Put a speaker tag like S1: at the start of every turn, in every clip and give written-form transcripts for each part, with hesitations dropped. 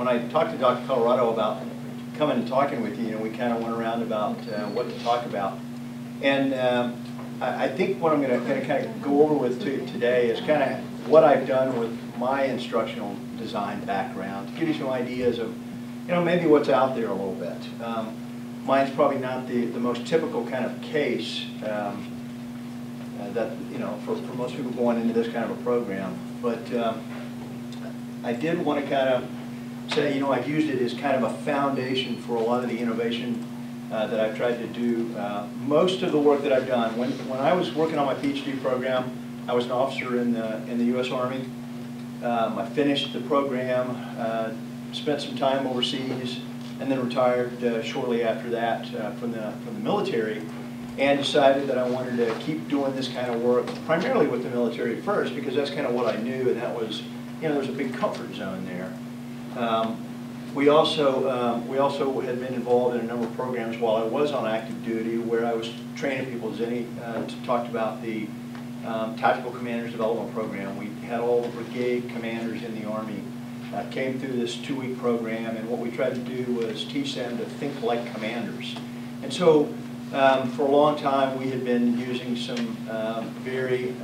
S1: when I talked to Dr. Colorado about coming and talking with you, we kind of went around about what to talk about. And I think what I'm going to kind of go over with today is kind of what I've done with my instructional design background, to give you some ideas of, maybe what's out there a little bit. Mine's probably not the most typical kind of case that, for most people going into this kind of a program. But I did want to kind of say, I've used it as kind of a foundation for a lot of the innovation that I've tried to do. Most of the work that I've done, when I was working on my PhD program, I was an officer in the U.S. Army. I finished the program, spent some time overseas, and then retired shortly after that from the military, and decided that I wanted to keep doing this kind of work, primarily with the military first, because that's kind of what I knew, and that was, there's a big comfort zone there. We also had been involved in a number of programs while I was on active duty, where I was training people. Zenny talked about the Tactical Commanders Development Program. We had all the brigade commanders in the Army came through this 2-week program, and what we tried to do was teach them to think like commanders. And so for a long time we had been using some very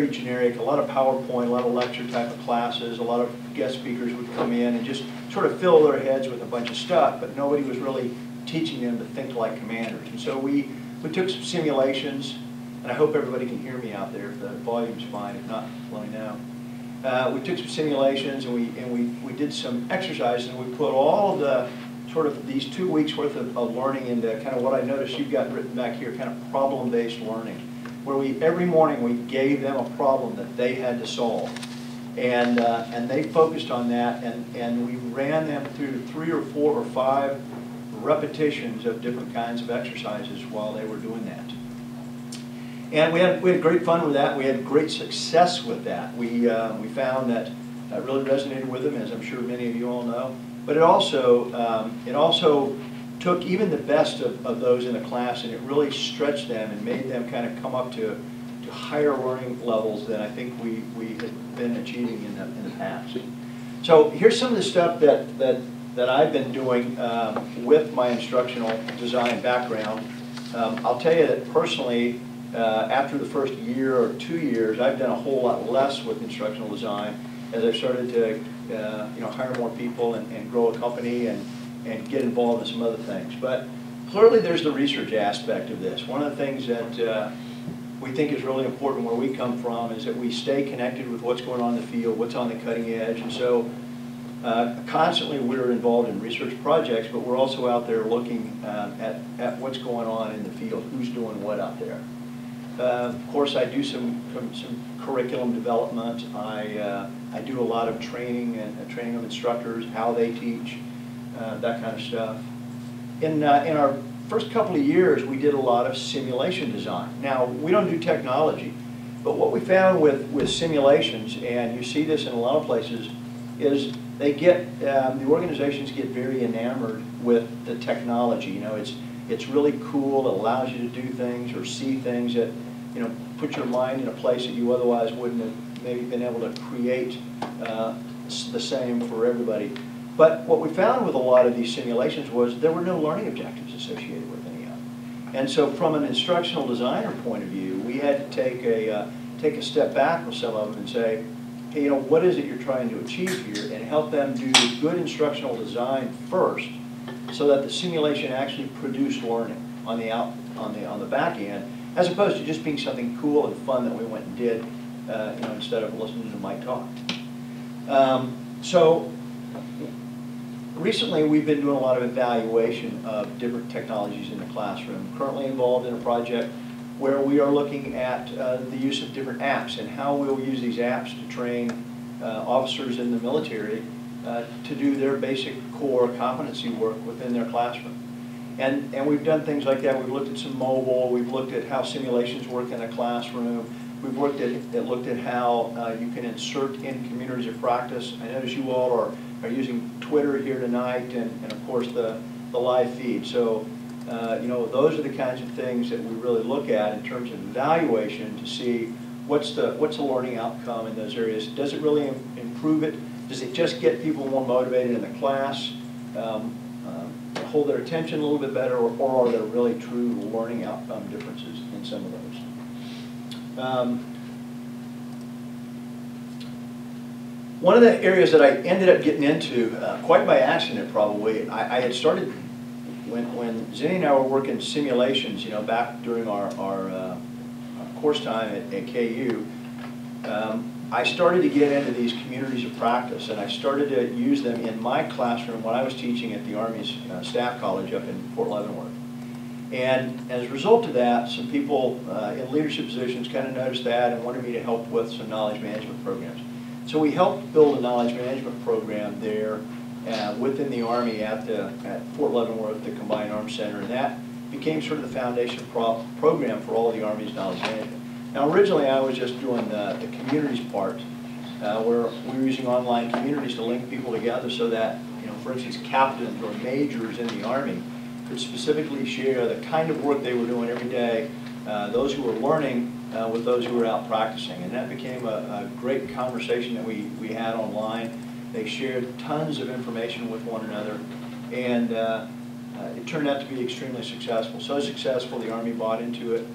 S1: generic, a lot of PowerPoint, a lot of lecture type of classes, a lot of guest speakers would come in and just sort of fill their heads with a bunch of stuff, but nobody was really teaching them to think like commanders. And so we took some simulations, and I hope everybody can hear me out there if the volume's fine. If not, let me know. We took some simulations and we did some exercises, and we put all of the sort of these 2 weeks worth of learning into kind of what I noticed you've got written back here, kind of problem-based learning, where every morning we gave them a problem that they had to solve, and they focused on that, and we ran them through 3 or 4 or 5 repetitions of different kinds of exercises while they were doing that. And we had great fun with that. We had great success with that. We found that it really resonated with them, as I'm sure many of you all know. But it also took even the best of those in the class, and it really stretched them and made them kind of come up to higher learning levels than I think we had been achieving in the past. So here's some of the stuff that I've been doing with my instructional design background. I'll tell you that personally, after the first year or 2 years, I've done a whole lot less with instructional design as I've started to hire more people and grow a company and get involved in some other things. But clearly there's the research aspect of this. One of the things that we think is really important where we come from is that we stay connected with what's going on in the field, what's on the cutting edge. And so constantly we're involved in research projects, but we're also out there looking at what's going on in the field, who's doing what out there. Of course, I do some curriculum development. I do a lot of training and training of instructors, how they teach, that kind of stuff. In our first couple of years, we did a lot of simulation design. Now, we don't do technology, but what we found with simulations, and you see this in a lot of places, is they get the organizations get very enamored with the technology. It's really cool. It allows you to do things or see things that, put your mind in a place that you otherwise wouldn't have maybe been able to create the same for everybody. But what we found with a lot of these simulations was there were no learning objectives associated with any of them. And so from an instructional designer point of view, we had to take a step back with some of them and say, hey, what is it you're trying to achieve here, and help them do good instructional design first, so that the simulation actually produced learning on the back end, as opposed to just being something cool and fun that we went and did, instead of listening to Mike talk. So recently we've been doing a lot of evaluation of different technologies in the classroom. Currently involved in a project where we are looking at the use of different apps and how we'll use these apps to train officers in the military to do their basic core competency work within their classroom. And we've done things like that. We've looked at some mobile. We've looked at how simulations work in a classroom. We've looked at how you can insert in communities of practice. I notice you all are using Twitter here tonight, and of course the live feed. So those are the kinds of things that we really look at in terms of evaluation to see what's the learning outcome in those areas. Does it really improve it? Does it just get people more motivated in the class, hold their attention a little bit better, or are there really true learning outcome differences in some of those? One of the areas that I ended up getting into, quite by accident probably, I had started, when Zinni and I were working simulations, back during our course time at KU, I started to get into these communities of practice, and I started to use them in my classroom when I was teaching at the Army's Staff College up in Fort Leavenworth. And as a result of that, some people in leadership positions kind of noticed that and wanted me to help with some knowledge management programs. So we helped build a knowledge management program there within the Army at Fort Leavenworth, the Combined Arms Center, and that became sort of the foundation program for all the Army's knowledge management. Now originally I was just doing the communities part, where we were using online communities to link people together so that, for instance, captains or majors in the Army could specifically share the kind of work they were doing every day, those who were learning with those who were out practicing. And that became a great conversation that we had online. They shared tons of information with one another, and it turned out to be extremely successful. So successful, the Army bought into it.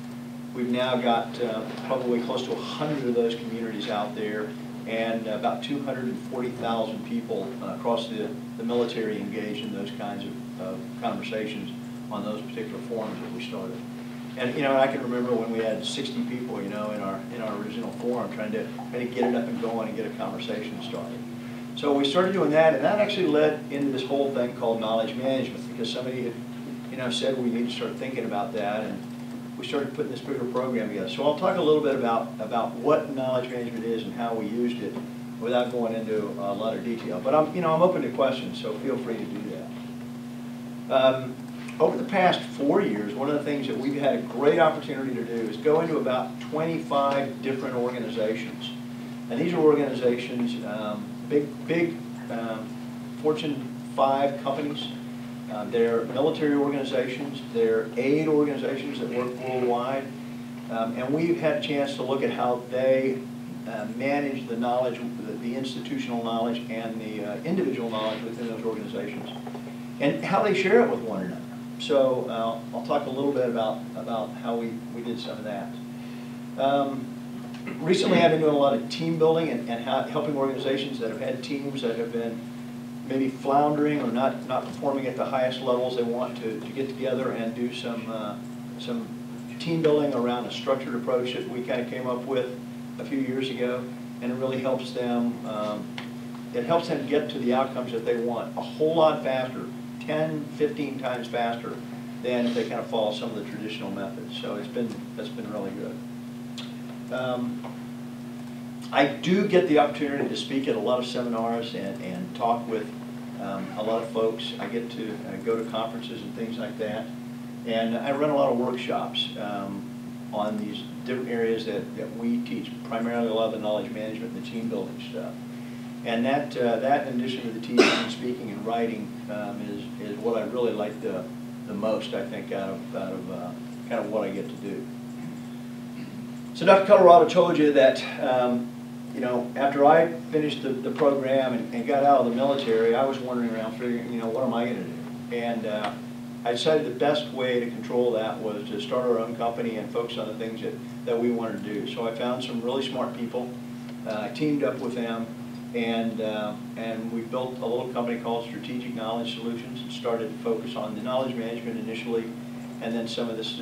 S1: We've now got probably close to 100 of those communities out there, and about 240,000 people across the military engaged in those kinds of conversations on those particular forums that we started. And I can remember when we had 60 people, in our original forum, trying to get it up and going and get a conversation started. So we started doing that, and that actually led into this whole thing called knowledge management, because somebody had, said we need to start thinking about that, and we started putting this bigger program together. So I'll talk a little bit about what knowledge management is and how we used it, without going into a lot of detail. But I'm open to questions, so feel free to do that. Over the past 4 years, one of the things that we've had a great opportunity to do is go into about 25 different organizations. And these are organizations, big Fortune 5 companies. They're military organizations, they're aid organizations that work worldwide. And we've had a chance to look at how they manage the knowledge, the institutional knowledge and the individual knowledge within those organizations, and how they share it with one another. So I'll talk a little bit about how we did some of that. Recently I've been doing a lot of team building and helping organizations that have had teams that have been maybe floundering or not performing at the highest levels. They want to get together and do some team building around a structured approach that we kind of came up with a few years ago, and it really helps them. It helps them get to the outcomes that they want a whole lot faster, 10, 15 times faster than if they kind of follow some of the traditional methods. So that's been really good. I do get the opportunity to speak at a lot of seminars and talk with a lot of folks. I get to go to conferences and things like that. And I run a lot of workshops on these different areas that we teach, primarily a lot of the knowledge management and the team building stuff. And that in addition to the teaching and speaking and writing, is what I really like the most, I think, out of kind of what I get to do. So Dr. Colorado told you that after I finished the program and got out of the military, I was wandering around figuring, what am I going to do? And I decided the best way to control that was to start our own company and focus on the things that we wanted to do. So I found some really smart people. I teamed up with them, and we built a little company called Strategic Knowledge Solutions and started to focus on the knowledge management initially, and then some of this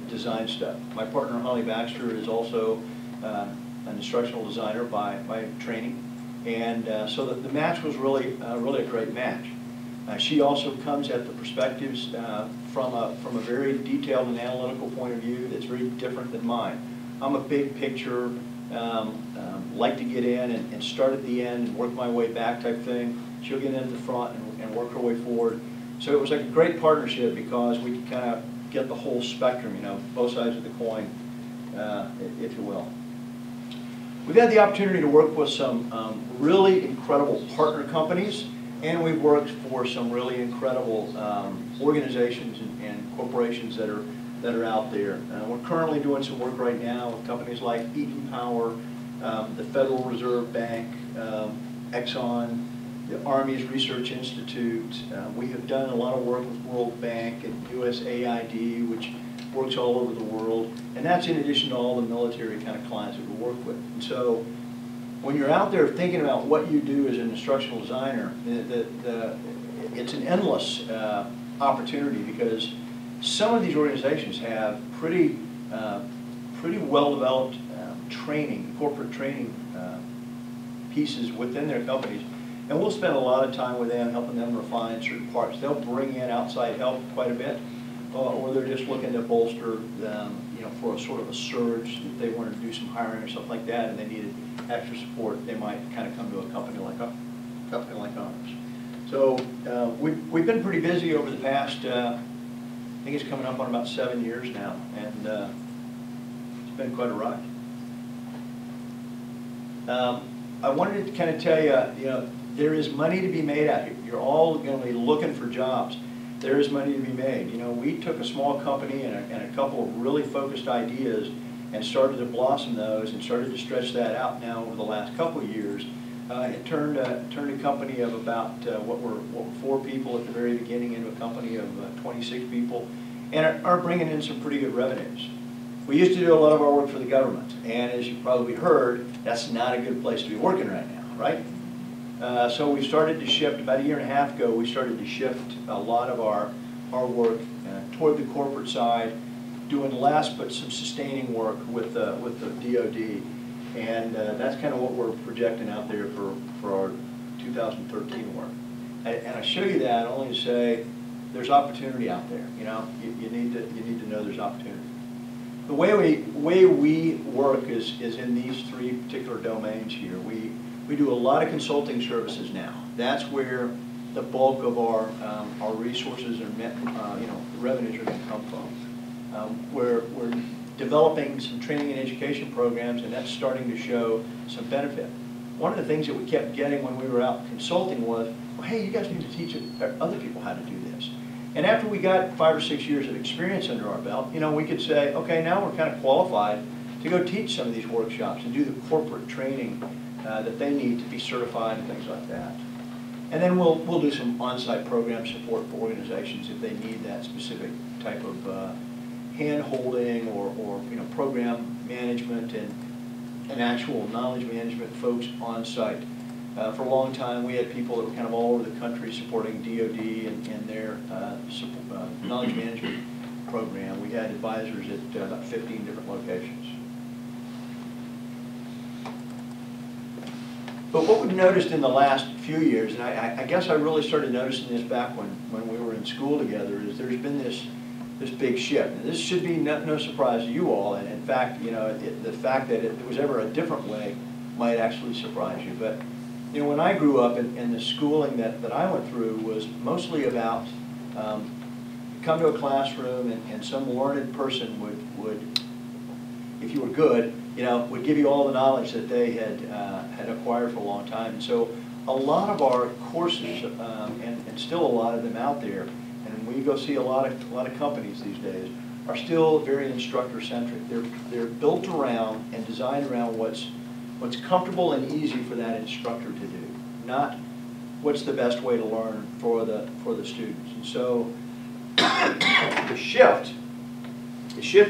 S1: design stuff. My partner, Holly Baxter, is also an instructional designer by training, and so the match was really a great match. She also comes at the perspectives from a very detailed and analytical point of view that's very different than mine. I'm a big picture, like to get in and start at the end and work my way back type thing. She'll get in the front and work her way forward. So it was like a great partnership because we could kind of get the whole spectrum, both sides of the coin, if you will. We've had the opportunity to work with some really incredible partner companies, and we've worked for some really incredible organizations and corporations that are out there. We're currently doing some work right now with companies like Eaton Power, the Federal Reserve Bank, Exxon, the Army's Research Institute. We have done a lot of work with World Bank and USAID, which works all over the world. And that's in addition to all the military kind of clients that we work with. And so when you're out there thinking about what you do as an instructional designer, it's an endless opportunity, because some of these organizations have pretty well-developed training, corporate training pieces within their companies, and we'll spend a lot of time with them, helping them refine certain parts. They'll bring in outside help quite a bit, or they're just looking to bolster them, for a sort of a surge that they wanted to do some hiring or something like that, and they needed extra support. They might kind of come to a company like ours. So we've been pretty busy over the past, I think it's coming up on about 7 years now, and it's been quite a ride. I wanted to kind of tell you, there is money to be made out here. You're all going to be looking for jobs. There is money to be made. We took a small company and a couple of really focused ideas and started to blossom those and started to stretch that out now over the last couple of years. It turned a company of about what were 4 people at the very beginning into a company of 26 people, and are bringing in some pretty good revenues. We used to do a lot of our work for the government, and as you probably heard, that's not a good place to be working right now, right? So we started to shift, about 1.5 years ago, we started to shift a lot of our work toward the corporate side, doing less but some sustaining work with the DoD. And that's kind of what we're projecting out there for our 2013 work. And I show you that only to say there's opportunity out there. You need to know there's opportunity. The way we work is in these 3 particular domains here. We do a lot of consulting services now. That's where the bulk of our resources and revenues are going to come from. We're developing some training and education programs, and that's starting to show some benefit. One of the things that we kept getting when we were out consulting was, well, hey, you guys need to teach other people how to do this. And after we got 5 or 6 years of experience under our belt, we could say, okay, now we're kind of qualified to go teach some of these workshops and do the corporate training that they need to be certified and things like that. And then we'll do some on-site program support for organizations if they need that specific type of hand-holding or program management and actual knowledge management folks on site. For a long time, we had people that were kind of all over the country supporting DoD and their knowledge management program. We had advisors at about 15 different locations. But what we've noticed in the last few years, and I guess I really started noticing this back when we were in school together, is there's been this big shift. And this should be no surprise to you all, and in fact, the fact that it was ever a different way might actually surprise you. But when I grew up, and the schooling that I went through was mostly about come to a classroom and some learned person would, if you were good, would give you all the knowledge that they had acquired for a long time. And so a lot of our courses, and still a lot of them out there, and we go see a lot of companies these days, are still very instructor-centric. They're built around and designed around what's comfortable and easy for that instructor to do, not what's the best way to learn for the students. And so the shift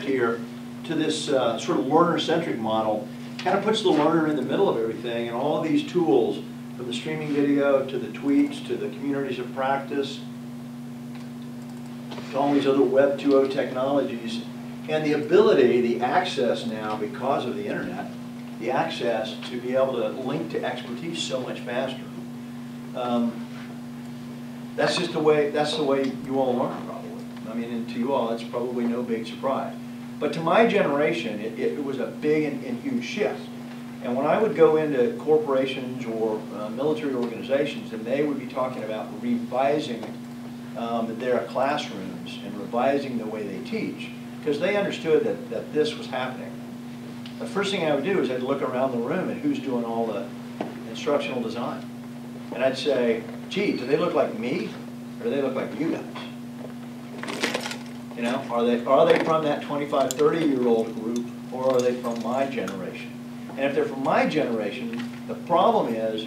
S1: here to this sort of learner-centric model kind of puts the learner in the middle of everything, and all of these tools, from the streaming video to the tweets to the communities of practice to all these other Web 2.0 technologies, and the ability, the access now, because of the internet, the access to be able to link to expertise so much faster. That's just the way you all learn, probably. I mean, and to you all, it's probably no big surprise. But to my generation, it was a big and huge shift. And when I would go into corporations or military organizations, and they would be talking about revising their classrooms and revising the way they teach, because they understood that this was happening. The first thing I would do is I'd look around the room at who's doing all the instructional design. And I'd say, gee, do they look like me, or do they look like you guys? Are they from that 25, 30-year-old group, or are they from my generation? And if they're from my generation, the problem is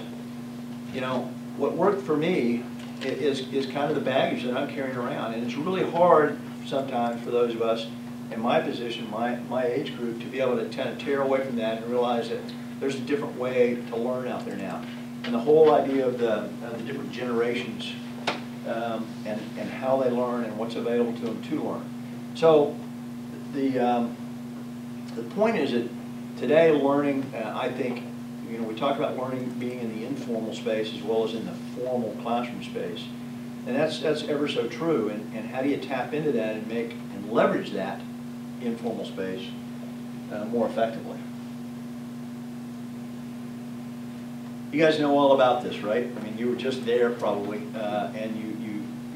S1: you know, what worked for me is kind of the baggage that I'm carrying around. And it's really hard sometimes for those of us in my position, my age group, to be able to kind of tear away from that and realize that there's a different way to learn out there now. And the whole idea of the different generations and how they learn and what's available to them to learn. So the point is that today learning, I think, you know, we talk about learning being in the informal space as well as in the formal classroom space. And that's ever so true. And how do you tap into that and make and leverage that informal space more effectively? You guys know all about this, right? I mean, you were just there probably, and you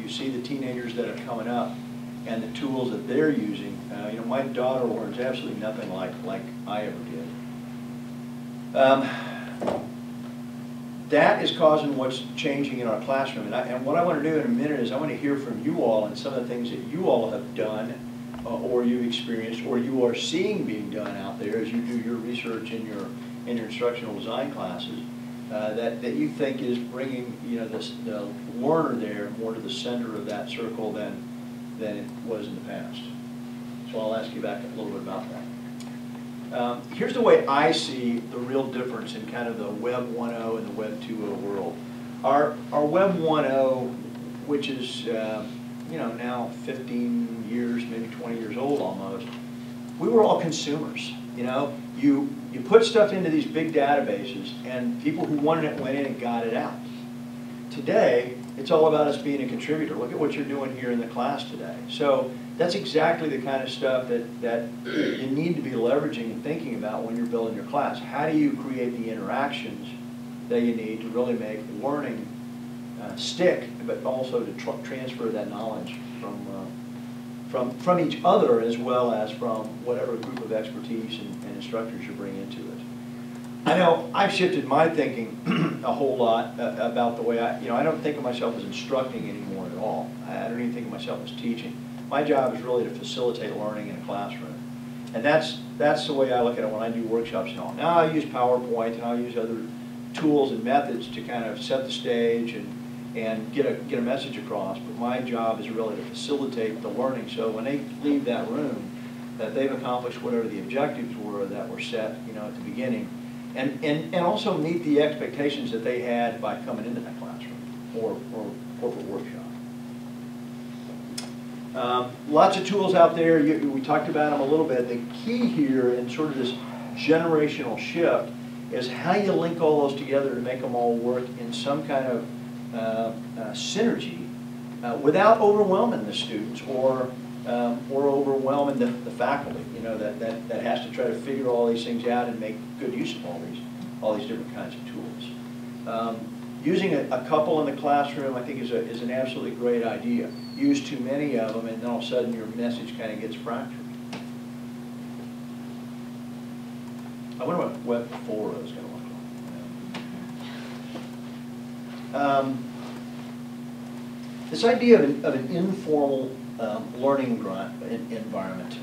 S1: see the teenagers that are coming up and the tools that they're using. You know, my daughter learns absolutely nothing like I ever did. That is causing what's changing in our classroom. And what I want to do in a minute is I want to hear from you all and some of the things that you all have done or you've experienced or you are seeing being done out there as you do your research in your instructional design classes. That you think is bringing, you know, the learner there more to the center of that circle than it was in the past. So I'll ask you back a little bit about that. Here's the way I see the real difference in kind of the Web 1.0 and the Web 2.0 world. Our Web 1.0, which is you know, now 15 years, maybe 20 years old almost, we were all consumers. You know, you put stuff into these big databases, and people who wanted it went in and got it out. Today, it's all about us being a contributor. Look at what you're doing here in the class today. So that's exactly the kind of stuff that you need to be leveraging and thinking about when you're building your class. How do you create the interactions that you need to really make learning stick, but also to transfer that knowledge from each other as well as from whatever group of expertise and instructors you bring into it. I know I've shifted my thinking a whole lot about the way I don't think of myself as instructing anymore at all. I don't even think of myself as teaching. My job is really to facilitate learning in a classroom. And that's the way I look at it when I do workshops and all. Now I use PowerPoint and I'll use other tools and methods to kind of set the stage and get a message across, but my job is really to facilitate the learning, so when they leave that room, that they've accomplished whatever the objectives were that were set, you know, at the beginning, and also meet the expectations that they had by coming into that classroom or corporate workshop. Lots of tools out there. We talked about them a little bit. The key here in sort of this generational shift is how you link all those together to make them all work in some kind of synergy without overwhelming the students or overwhelming the faculty, you know, that has to try to figure all these things out and make good use of all these different kinds of tools. Using a couple in the classroom, I think, is an absolutely great idea. Use too many of them, and then all of a sudden your message kind of gets fractured. I wonder what Web 4 is going to look like. This idea of an informal learning environment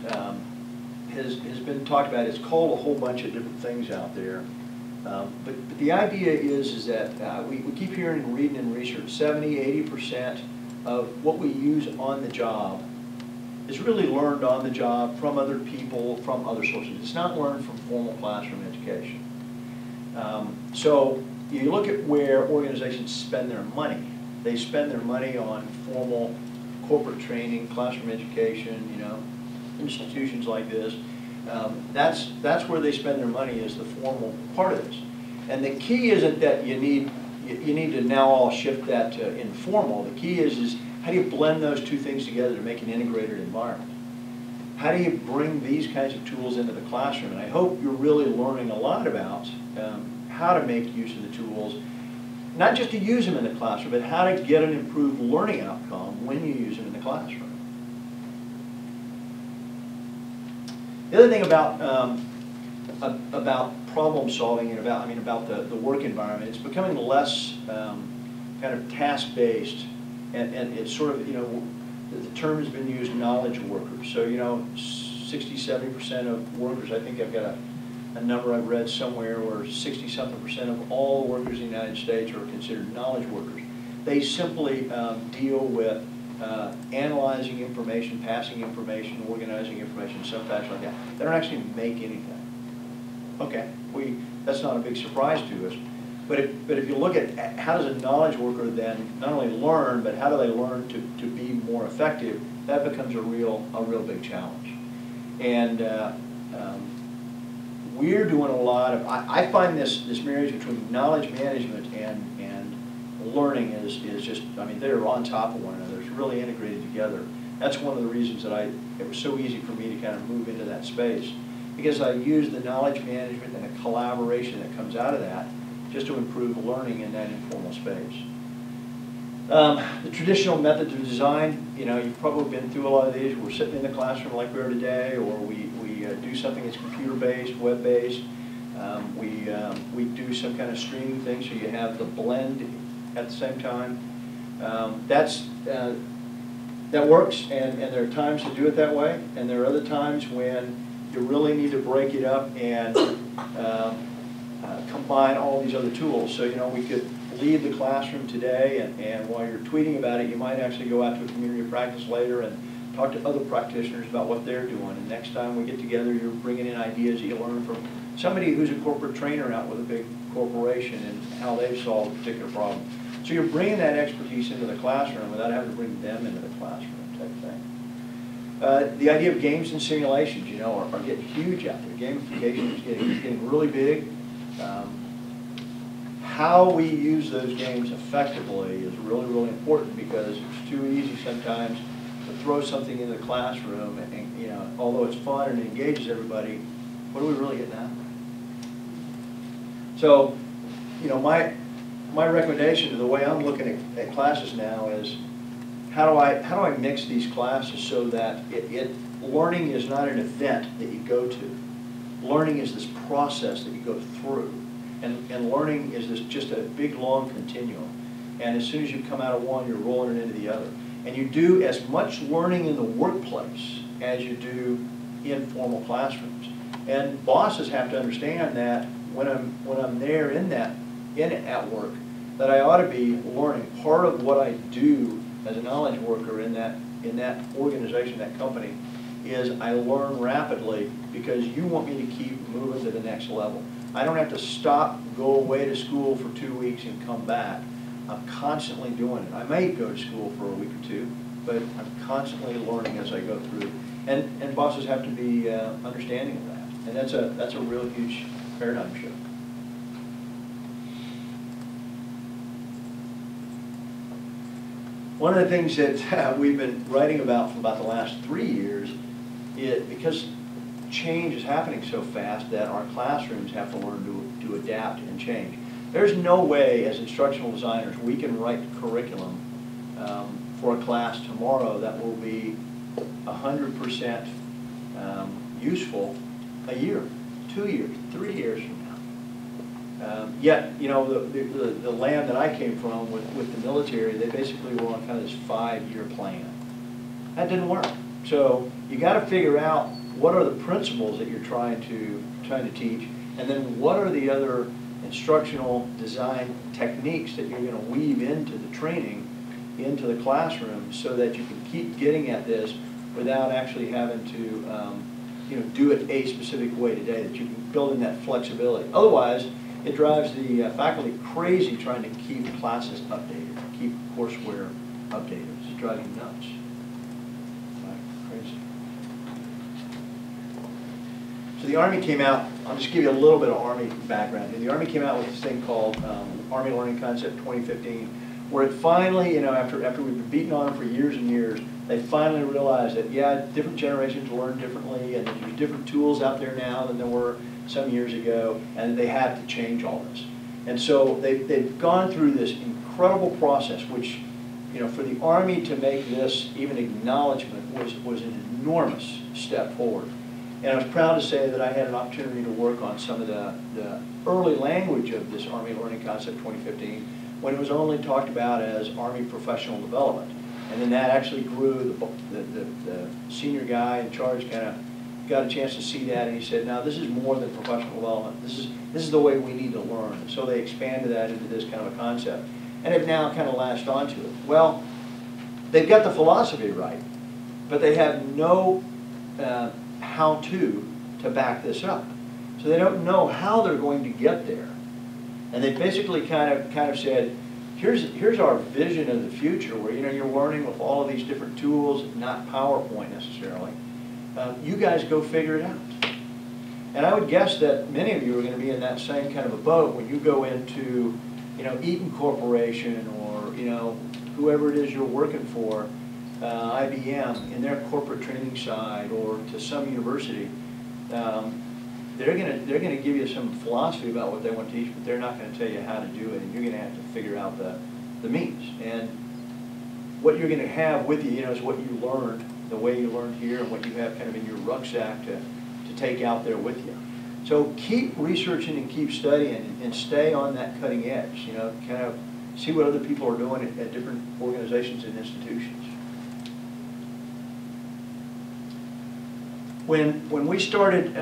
S1: has been talked about. It's called a whole bunch of different things out there. But the idea is that we keep hearing and reading in research 70–80% of what we use on the job is really learned on the job from other people, from other sources. It's not learned from formal classroom education. So you look at where organizations spend their money. They spend their money on formal corporate training, classroom education, you know, institutions like this. That's where they spend their money, is the formal part of this. And the key isn't that you need to now all shift that to informal. The key is how do you blend those two things together to make an integrated environment? How do you bring these kinds of tools into the classroom? And I hope you're really learning a lot about how to make use of the tools, not just to use them in the classroom, but how to get an improved learning outcome when you use them in the classroom. The other thing about problem solving and about the work environment, it's becoming less kind of task-based, and it's sort of, you know, the term has been used, knowledge workers. So, you know, 60–70% of workers, I think I've got a number I've read somewhere where 60-something% of all workers in the United States are considered knowledge workers. They simply deal with analyzing information, passing information, organizing information, some fashion like that. They don't actually make anything. Okay, that's not a big surprise to us. But if you look at how does a knowledge worker then not only learn, but how do they learn to be more effective, that becomes a real big challenge. And we're doing a lot of, I find this marriage between knowledge management and learning is just, I mean, they're on top of one another. It's really integrated together. That's one of the reasons that it was so easy for me to kind of move into that space, because I use the knowledge management and the collaboration that comes out of that just to improve learning in that informal space. The traditional methods of design, you've probably been through a lot of these. We're sitting in the classroom like we are today, or we do something that's computer-based, web-based. We do some kind of streaming thing, so you have the blend at the same time. That works, and there are times to do it that way, and there are other times when you really need to break it up and combine all these other tools. So, we could leave the classroom today, and while you're tweeting about it, you might actually go out to a community of practice later and talk to other practitioners about what they're doing. And next time we get together, you're bringing in ideas that you learn from somebody who's a corporate trainer out with a big corporation and how they've solved a particular problem. So you're bringing that expertise into the classroom without having to bring them into the classroom type thing. The idea of games and simulations, are getting huge out there. Gamification is getting really big. How we use those games effectively is really, really important, because it's too easy sometimes to throw something into the classroom and although it's fun and it engages everybody, what are we really getting out of it? So, my recommendation to the way I'm looking at classes now is how do I mix these classes so that learning is not an event that you go to. Learning is this process that you go through. And learning is just a big, long continuum. And as soon as you come out of one, you're rolling it into the other. And you do as much learning in the workplace as you do in formal classrooms. And bosses have to understand that when I'm there in it at work, that I ought to be learning. Part of what I do as a knowledge worker in that organization, that company, is I learn rapidly because you want me to keep moving to the next level. I don't have to stop, go away to school for 2 weeks and come back. I'm constantly doing it. I may go to school for a week or two, but I'm constantly learning as I go through. And bosses have to be understanding of that. And that's a real huge paradigm shift. One of the things that we've been writing about for about the last 3 years is because change is happening so fast that our classrooms have to learn to adapt and change. There's no way as instructional designers we can write curriculum for a class tomorrow that will be 100% useful a year, 2 years, 3 years from now. Yet, the land that I came from with the military, they basically were on kind of this 5-year plan. That didn't work. So you got to figure out what are the principles that you're trying to teach, and then what are the other instructional design techniques that you're going to weave into the training, into the classroom, so that you can keep getting at this without actually having to do it a specific way today, that you can build in that flexibility. Otherwise, it drives the faculty crazy trying to keep classes updated, keep courseware updated. It's driving you nuts. Crazy. So the Army came out, I'll just give you a little bit of Army background. The Army came out with this thing called Army Learning Concept 2015, where it finally, after we've been beating on them for years and years, they finally realized that, yeah, different generations learn differently, and there's different tools out there now than there were some years ago, and they had to change all this. And so they've gone through this incredible process, which, for the Army to make this even acknowledgement was an enormous step forward. And I was proud to say that I had an opportunity to work on some of the early language of this Army Learning Concept 2015 when it was only talked about as Army Professional Development. And then that actually grew. The senior guy in charge kind got a chance to see that, and he said, now this is more than professional development. This is the way we need to learn. So they expanded that into this kind of a concept. And have now kind of latched onto it. Well, they've got the philosophy right, but they have no how-to back this up. So they don't know how they're going to get there. And they basically kind of said, here's our vision of the future, where you're learning with all of these different tools, not PowerPoint necessarily. You guys go figure it out. And I would guess that many of you are going to be in that same kind of a boat when you go into, Eaton Corporation, or whoever it is you're working for, IBM, in their corporate training side, or to some university. They're going to give you some philosophy about what they want to teach, but they're not going to tell you how to do it, and you're going to have to figure out the means. And what you're going to have with you, is what you learned, the way you learned here, and what you have kind of in your rucksack to take out there with you. So keep researching and keep studying, and stay on that cutting edge. Kind of see what other people are doing at different organizations and institutions. When we started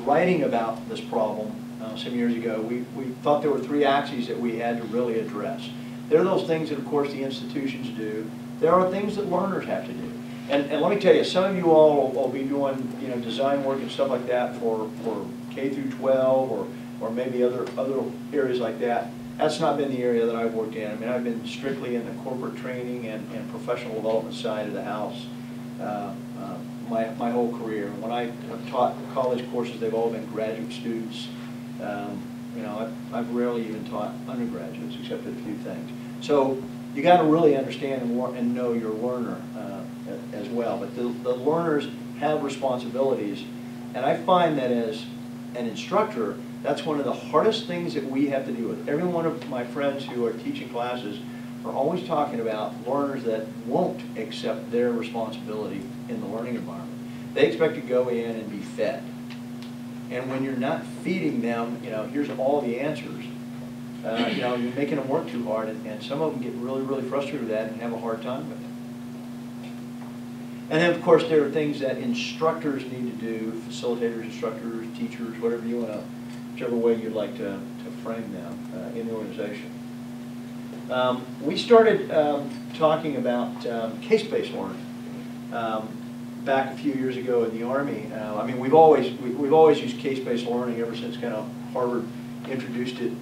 S1: writing about this problem some years ago, we thought there were 3 axes that we had to really address. There are those things that, of course, the institutions do. There are things that learners have to do. And let me tell you, some of you all will be doing design work and stuff like that for K through 12 or maybe other areas like that. That's not been the area that I've worked in. I mean, I've been strictly in the corporate training and professional development side of the house my whole career. When I have taught college courses, they've all been graduate students. I've rarely even taught undergraduates, except at a few things. So you got to really understand and know your learner as well. But the learners have responsibilities, and I find that as an instructor, that's one of the hardest things that we have to deal with. Every one of my friends who are teaching classes are always talking about learners that won't accept their responsibility in the learning environment. They expect to go in and be fed. And when you're not feeding them, here's all the answers, you're making them work too hard, and some of them get really, really frustrated with that and have a hard time with it. And then, of course, there are things that instructors need to do, facilitators, instructors, teachers, whatever you want to, whichever way you'd like to frame them in the organization. We started talking about case-based learning back a few years ago in the Army. I mean, we've always used case-based learning ever since kind of Harvard introduced it,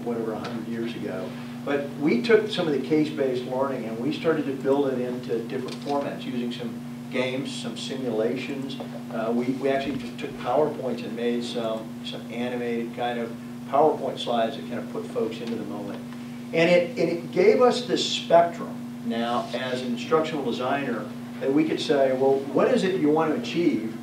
S1: whatever, 100 years ago. But we took some of the case-based learning and we started to build it into different formats using some games, some simulations. We actually just took PowerPoints and made some animated kind of PowerPoint slides that kind of put folks into the moment. And it gave us this spectrum now as an instructional designer that we could say, well, what is it you want to achieve?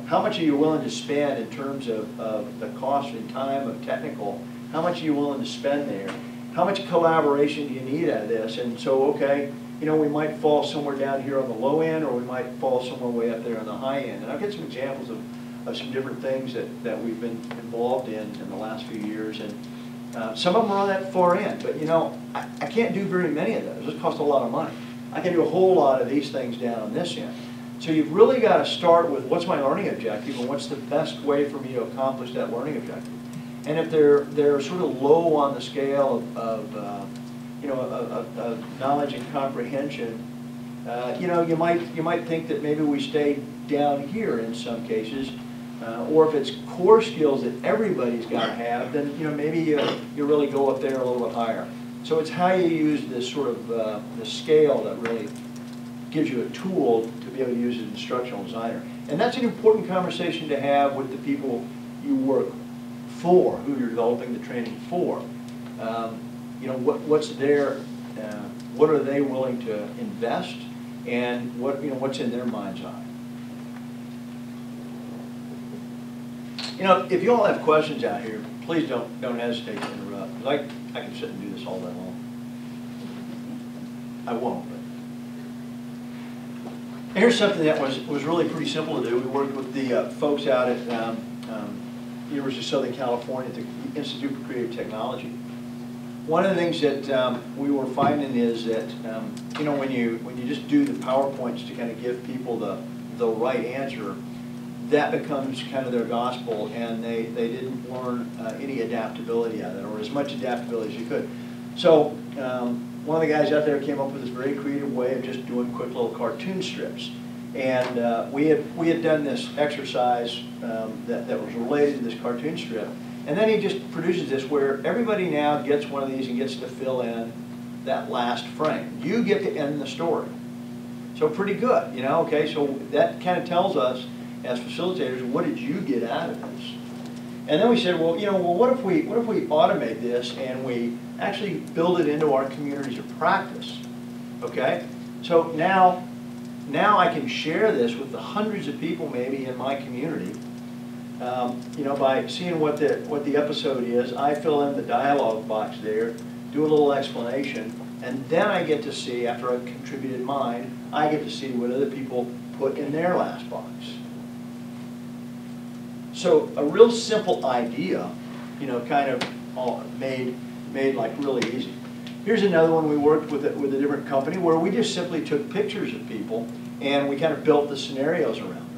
S1: How much are you willing to spend in terms of the cost and time of technical? How much are you willing to spend there? How much collaboration do you need out of this? And so, okay, we might fall somewhere down here on the low end, or we might fall somewhere way up there on the high end. And I'll get some examples of some different things that we've been involved in the last few years. And some of them are on that far end, but I can't do very many of those. Those cost a lot of money. I can do a whole lot of these things down on this end. So you've really got to start with what's my learning objective and what's the best way for me to accomplish that learning objective. And if they're sort of low on the scale of knowledge and comprehension, you might think that maybe we stay down here in some cases, or if it's core skills that everybody's got to have, then maybe you really go up there a little bit higher. So it's how you use this sort of the scale that really gives you a tool to be able to use as an instructional designer. And that's an important conversation to have with the people you work for, who you're developing the training for. What's their, what are they willing to invest, and what's in their mind's eye. If you all have questions out here, please don't hesitate to interrupt. Because I can sit and do this all day long. I won't. But. Here's something that was really pretty simple to do. We worked with the folks out at University of Southern California at the Institute for Creative Technology. One of the things that we were finding is that when you just do the PowerPoints to kind of give people the right answer, that becomes kind of their gospel, and they didn't learn any adaptability out of it, or as much adaptability as you could. So one of the guys out there came up with this very creative way of just doing quick little cartoon strips. And we had done this exercise that was related to this cartoon strip. And then he just produces this where everybody now gets one of these and gets to fill in that last frame. You get to end the story. So pretty good, you know, okay, so that kind of tells us as facilitators, what did you get out of this? And then we said, well, you know, well, what if we automate this and we actually build it into our communities of practice, okay? So now I can share this with the hundreds of people maybe in my community. You know, by seeing what the episode is, I fill in the dialogue box there, do a little explanation, and then I get to see, after I've contributed mine, I get to see what other people put in their last box. So a real simple idea, you know, kind of made like really easy. Here's another one we worked with a different company where we just simply took pictures of people and we kind of built the scenarios around them.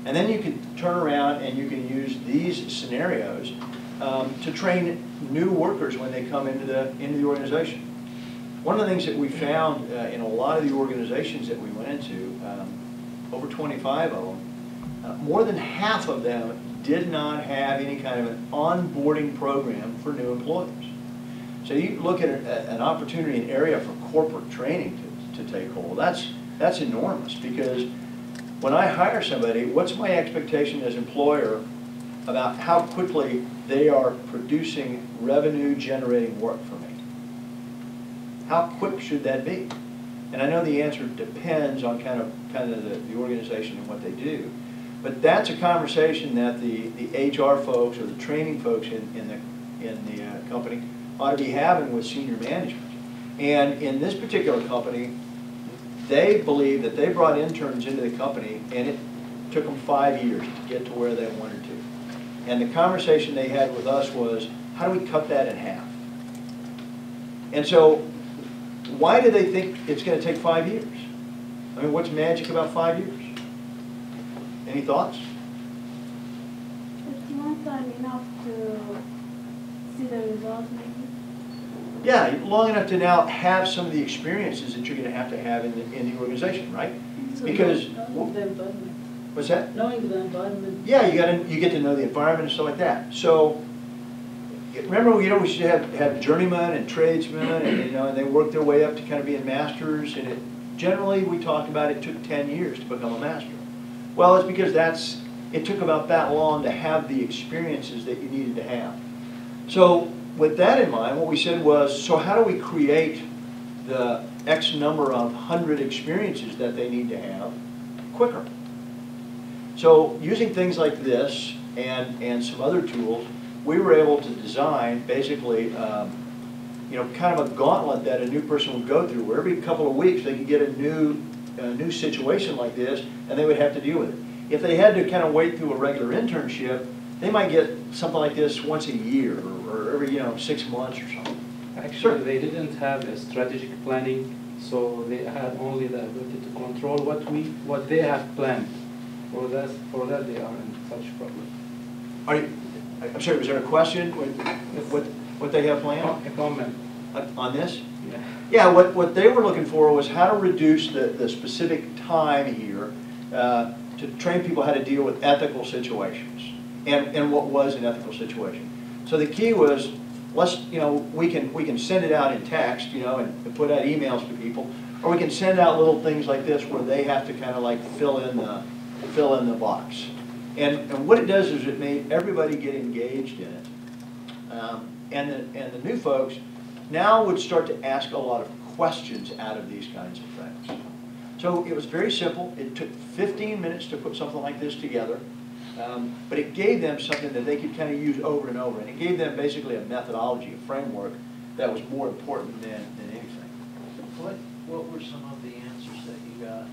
S1: And then you can turn around and you can use these scenarios to train new workers when they come into the organization. One of the things that we found in a lot of the organizations that we went into, over 25 of them, more than half of them did not have any kind of an onboarding program for new employees. So you look at an opportunity, an area for corporate training to take hold. That's enormous, because when I hire somebody, what's my expectation as employer about how quickly they are producing revenue-generating work for me? How quick should that be? And I know the answer depends on kind of the organization and what they do. But that's a conversation that the HR folks or the training folks in the company ought to be having with senior management. And in this particular company, they believe that they brought interns into the company, and it took them 5 years to get to where they wanted to. And the conversation they had with us was, how do we cut that in half? And so, why do they think it's going to take 5 years? I mean, what's magic about 5 years? Any thoughts?
S2: If you want time enough to see the results, maybe.
S1: Yeah, long enough to now have some of the experiences that you're going to have in the organization, right?
S3: So
S1: Because
S3: knowing the environment.
S1: What's that?
S3: Knowing the environment.
S1: Yeah, you get to know the environment and stuff like that. So remember, you know, we should have journeymen and tradesmen, and they work their way up to kind of being masters. And generally, we talked about it took 10 years to become a master. Well, it's because it took about that long to have the experiences that you needed to have. So with that in mind, what we said was, so how do we create the X number of 100 experiences that they need to have quicker? So using things like this and some other tools, we were able to design basically kind of a gauntlet that a new person would go through, where every couple of weeks they could get a new situation like this, and they would have to deal with it. If they had to kind of wait through a regular internship, they might get something like this once a year or every 6 months or something.
S4: Actually, they didn't have a strategic planning, so they had only the ability to control what they have planned. For that they are in such problem.
S1: I'm sorry, was there a question? What they have planned?
S4: A comment.
S1: On this?
S4: Yeah.
S1: Yeah, what they were looking for was how to reduce the specific time here to train people how to deal with ethical situations and what was an ethical situation. So the key was, we can send it out in text, and put out emails to people, or we can send out little things like this where they have to kind of like fill in the box. And what it does is it made everybody get engaged in it. And the new folks now would start to ask a lot of questions out of these kinds of things. So it was very simple. It took 15 minutes to put something like this together. But it gave them something that they could kind of use over and over. And it gave them basically a methodology, a framework that was more important than anything.
S5: What were some of the answers that you got?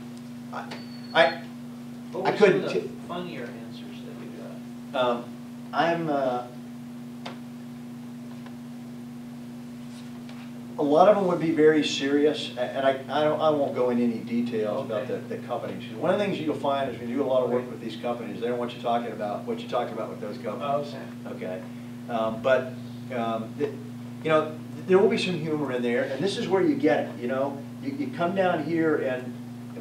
S5: What
S1: I
S5: were
S1: couldn't.
S5: some of the funnier answers that you got?
S1: A lot of them would be very serious, and I won't go into any details about the companies. One of the things you'll find is when you do a lot of work with these companies, they don't want you talking about what you're talking about with those companies.
S5: Okay.
S1: But you know, there will be some humor in there, and this is where you get it. You know, you come down here and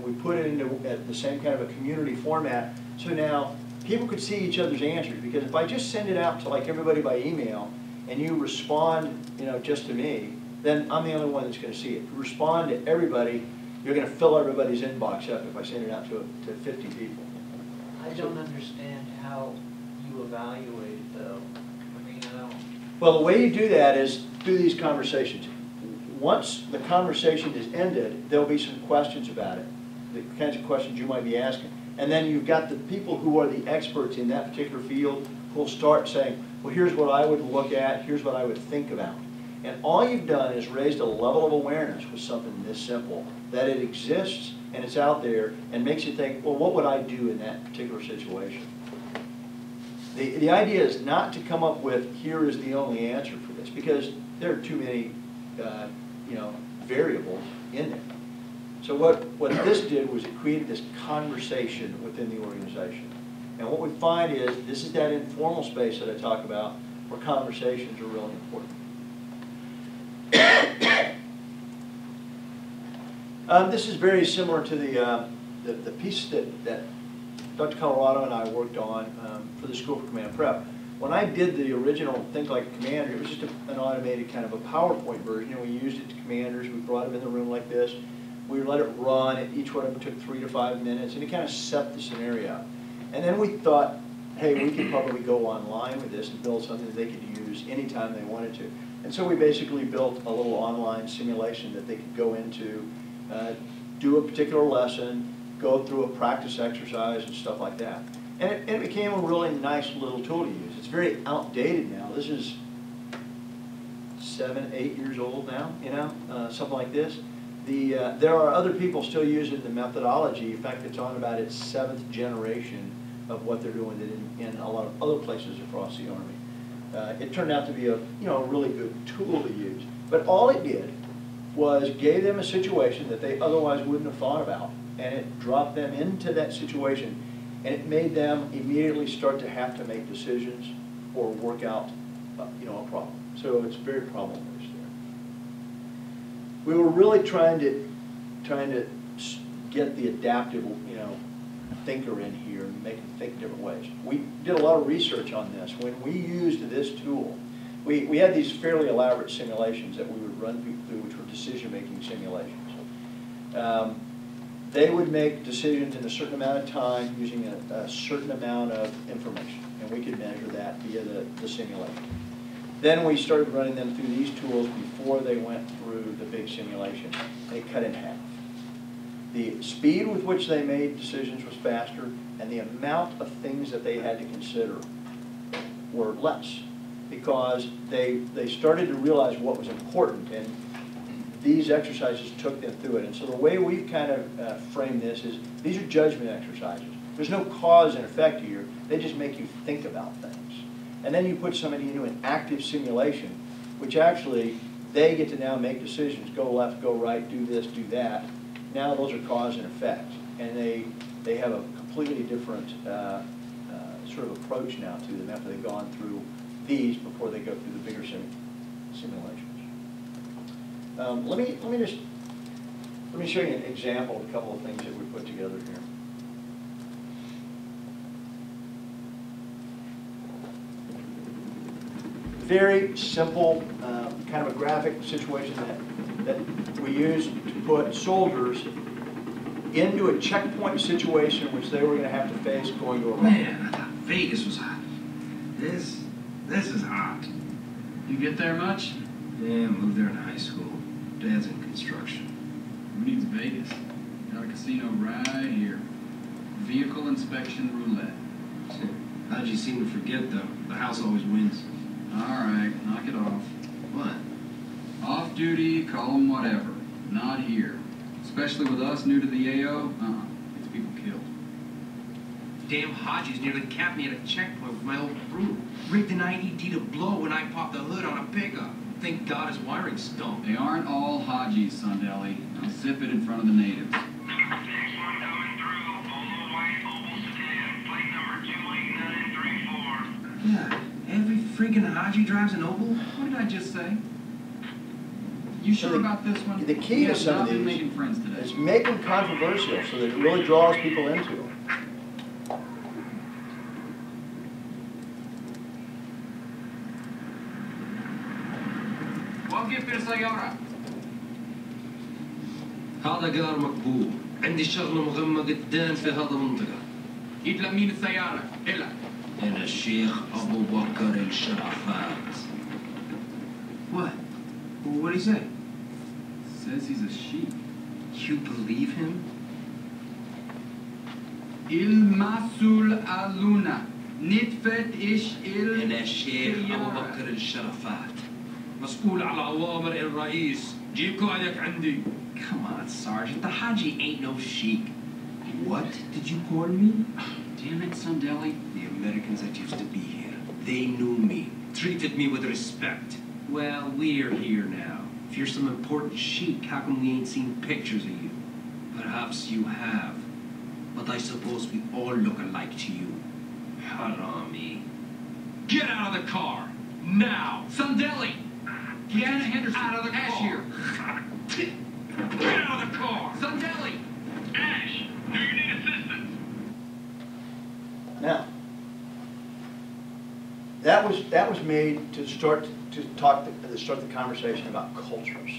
S1: we put it into the same kind of a community format. So now people could see each other's answers, because if I just send it out to like everybody by email and you respond, you know, just to me, then I'm the only one that's going to see it. If you respond to everybody, you're going to fill everybody's inbox up if I send it out to 50 people.
S5: I don't understand how you evaluate it, though. I mean, I don't.
S1: Well, the way you do that is through these conversations. Once the conversation is ended, there'll be some questions about it, the kinds of questions you might be asking. And then you've got the people who are the experts in that particular field who'll start saying, well, here's what I would look at, here's what I would think about. And all you've done is raised a level of awareness with something this simple, that it exists and it's out there, and makes you think, well, what would I do in that particular situation? The idea is not to come up with, here is the only answer for this, because there are too many you know, variables in there. So what this did was it created this conversation within the organization. And what we find is, this is that informal space that I talk about, where conversations are really important. This is very similar to the piece that Dr. Colorado and I worked on for the School for Command Prep. When I did the original Think Like a Commander, it was just an automated kind of a PowerPoint version, and we used it to commanders. We brought them in the room like this. We let it run, and each one of them took 3 to 5 minutes, and it kind of set the scenario. And then we thought, hey, we could probably go online with this and build something that they could use anytime they wanted to. And so we basically built a little online simulation that they could go into, do a particular lesson, go through a practice exercise and stuff like that. And it became a really nice little tool to use. It's very outdated now. This is 7, 8 years old now, you know, something like this. There are other people still using the methodology. In fact, it's on about its 7th generation of what they're doing in a lot of other places across the Army. It turned out to be a really good tool to use. But all it did was gave them a situation that they otherwise wouldn't have thought about, and it dropped them into that situation, and it made them immediately start to have to make decisions or work out a problem. So it's very problem-based there. We were really trying to get the adaptive thinker in here and make them think different ways. We did a lot of research on this. When we used this tool, we had these fairly elaborate simulations that we would run people through, which were decision-making simulations. They would make decisions in a certain amount of time using a certain amount of information, and we could measure that via the simulation. Then we started running them through these tools before they went through the big simulation, and it cut in half. The speed with which they made decisions was faster, and the amount of things that they had to consider were less, because they started to realize what was important, and these exercises took them through it. And so the way we've kind of framed this is, these are judgment exercises. There's no cause and effect here. They just make you think about things. And then you put somebody into an active simulation, which actually, they get to now make decisions, go left, go right, do this, do that. Now those are cause and effect. And they have a completely different sort of approach now to them after they've gone through these before they go through the bigger simulations. Let me show you an example of a couple of things that we put together here. Very simple, kind of a graphic situation that we used to put soldiers into a checkpoint situation which they were going to have to face going to Iraq.
S6: Man, I thought Vegas was hot. This is hot.
S7: You get there much?
S6: Yeah, I moved there in high school. Dad's in construction.
S7: Who needs Vegas? Got a casino right here. Vehicle inspection roulette.
S6: How'd you seem to forget, though? The house always wins.
S7: All right, knock it off.
S6: What?
S7: Off duty, call them whatever. Not here. Especially with us new to the AO, gets people killed.
S8: Damn Hodges nearly capped me at a checkpoint with my old brew. Rigged an IED to blow when I popped the hood on a pickup. Think Thank God his wiring stunk.
S7: They aren't all Hajis, Sundelli. Now zip it in front of the natives.
S9: Next one coming through. Oval white, oval sedan. Plate number 28934.
S6: Yeah, every freaking Haji drives an Opal?
S7: What did I just say? You sure about this one?
S1: The key
S7: We
S1: to
S7: have
S1: some
S7: not
S1: of
S7: been
S1: these
S7: making friends today.
S1: is make them controversial so that it really draws people into them.
S8: وقف في السيارة.
S10: هذا قار مقبول. عندي شغلة مهمة جدا في هذا المنطقة.
S8: يتلم مين السيارة؟ إلا.
S10: أنا الشيخ أبو بكر الشرفات.
S6: What? What'd he say?
S7: Says he's a sheik.
S10: You believe him?
S7: المسؤول علونا. نتفت إيش
S10: أنا الشيخ أبو بكر الشرفات.
S8: مسؤول على أوامر الرئيس. جيب قائدك عندي.
S6: Come on, Sergeant. The Haji ain't no sheik. What did you call me?
S7: Damn it, Sundelli.
S10: The Americans that used to be here, they knew me, treated me with respect. Well, we're here now. If you're some important sheik, how come we ain't seen pictures of you? Perhaps you have. But I suppose we all look alike to you. Harami.
S8: Get out of the car. Now. Sundelli.
S7: Get Henderson
S8: out of the
S7: Ash
S8: car.
S7: here.
S8: Get out of the car. Sundelli.
S9: Ash, do you need assistance?
S1: Now, that was made to start the conversation about cultures,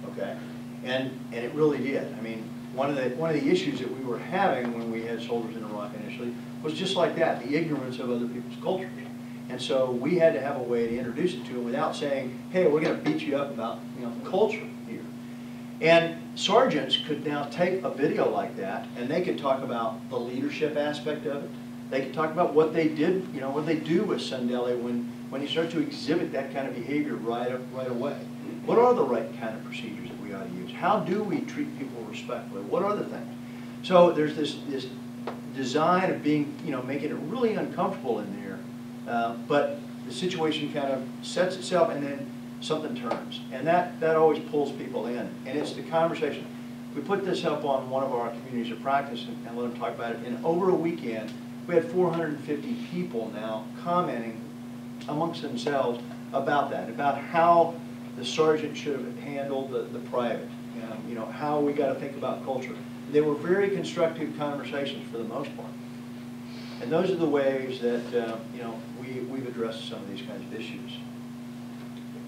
S1: okay, and it really did. I mean, one of the issues that we were having when we had soldiers in Iraq initially was just like that, the ignorance of other people's cultures, and so we had to have a way to introduce it to them without saying, hey, we're going to beat you up about culture here. And sergeants could now take a video like that and they could talk about the leadership aspect of it. They could talk about what they did, what they do with Sundelli when you start to exhibit that kind of behavior right away. What are the right kind of procedures that we ought to use? How do we treat people respectfully? What are the things? So there's this design of being, making it really uncomfortable in there, but the situation kind of sets itself and then something turns. And that always pulls people in. And it's the conversation. We put this up on one of our communities of practice and let them talk about it. And over a weekend, we had 450 people now commenting amongst themselves about that, about how the sergeant should have handled the private, how we got to think about culture. They were very constructive conversations for the most part. And those are the ways that, we've addressed some of these kinds of issues.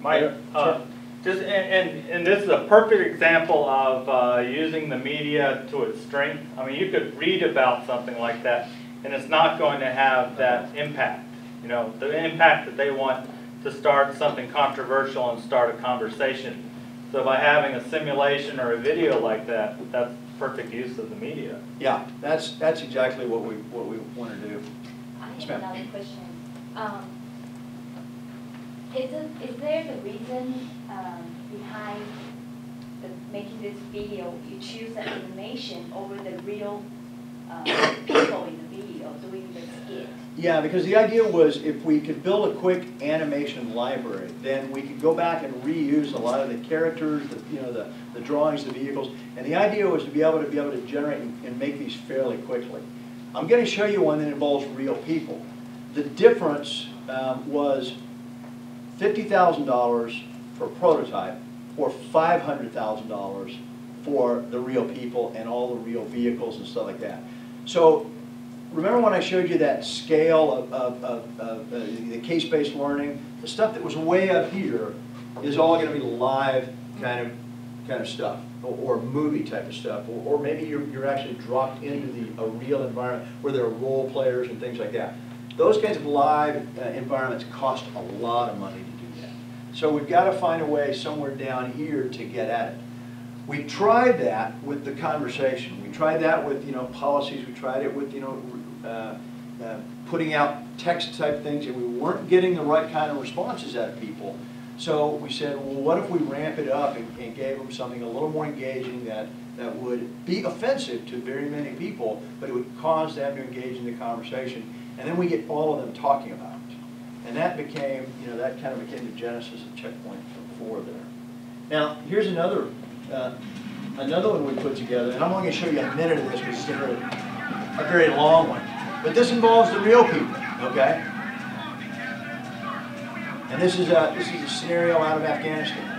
S11: Mike, and this is a perfect example of using the media to its strength. I mean, you could read about something like that, and it's not going to have that impact. The impact that they want to start something controversial and start a conversation. So by having a simulation or a video like that, that's perfect use of the media.
S1: Yeah, that's exactly what we want to do.
S2: I
S1: Yes,
S2: have
S1: ma'am.
S2: another question. Is there the reason behind making this video, you choose the animation over the real people in the video doing the skit?
S1: Yeah, because the idea was if we could build a quick animation library, then we could go back and reuse a lot of the characters, the drawings, the vehicles, and the idea was to be able to generate and make these fairly quickly. I'm going to show you one that involves real people. The difference was $50,000 for a prototype or $500,000 for the real people and all the real vehicles and stuff like that. So remember when I showed you that scale of the case-based learning? The stuff that was way up here is all going to be live kind of stuff, or movie type of stuff, or maybe you're actually dropped into a real environment where there are role players and things like that. Those kinds of live environments cost a lot of money to do that. So we've got to find a way somewhere down here to get at it. We tried that with the conversation. We tried that with policies. We tried it with putting out text type things, and we weren't getting the right kind of responses out of people. So we said, well, what if we ramp it up and gave them something a little more engaging that would be offensive to very many people, but it would cause them to engage in the conversation, and then we get all of them talking about it. And that became, that kind of became the genesis of Checkpoint 4 there. Now, here's another one we put together, and I'm only going to show you a minute of this because it's a very long one. But this involves the real people, okay? And this is a scenario out of Afghanistan.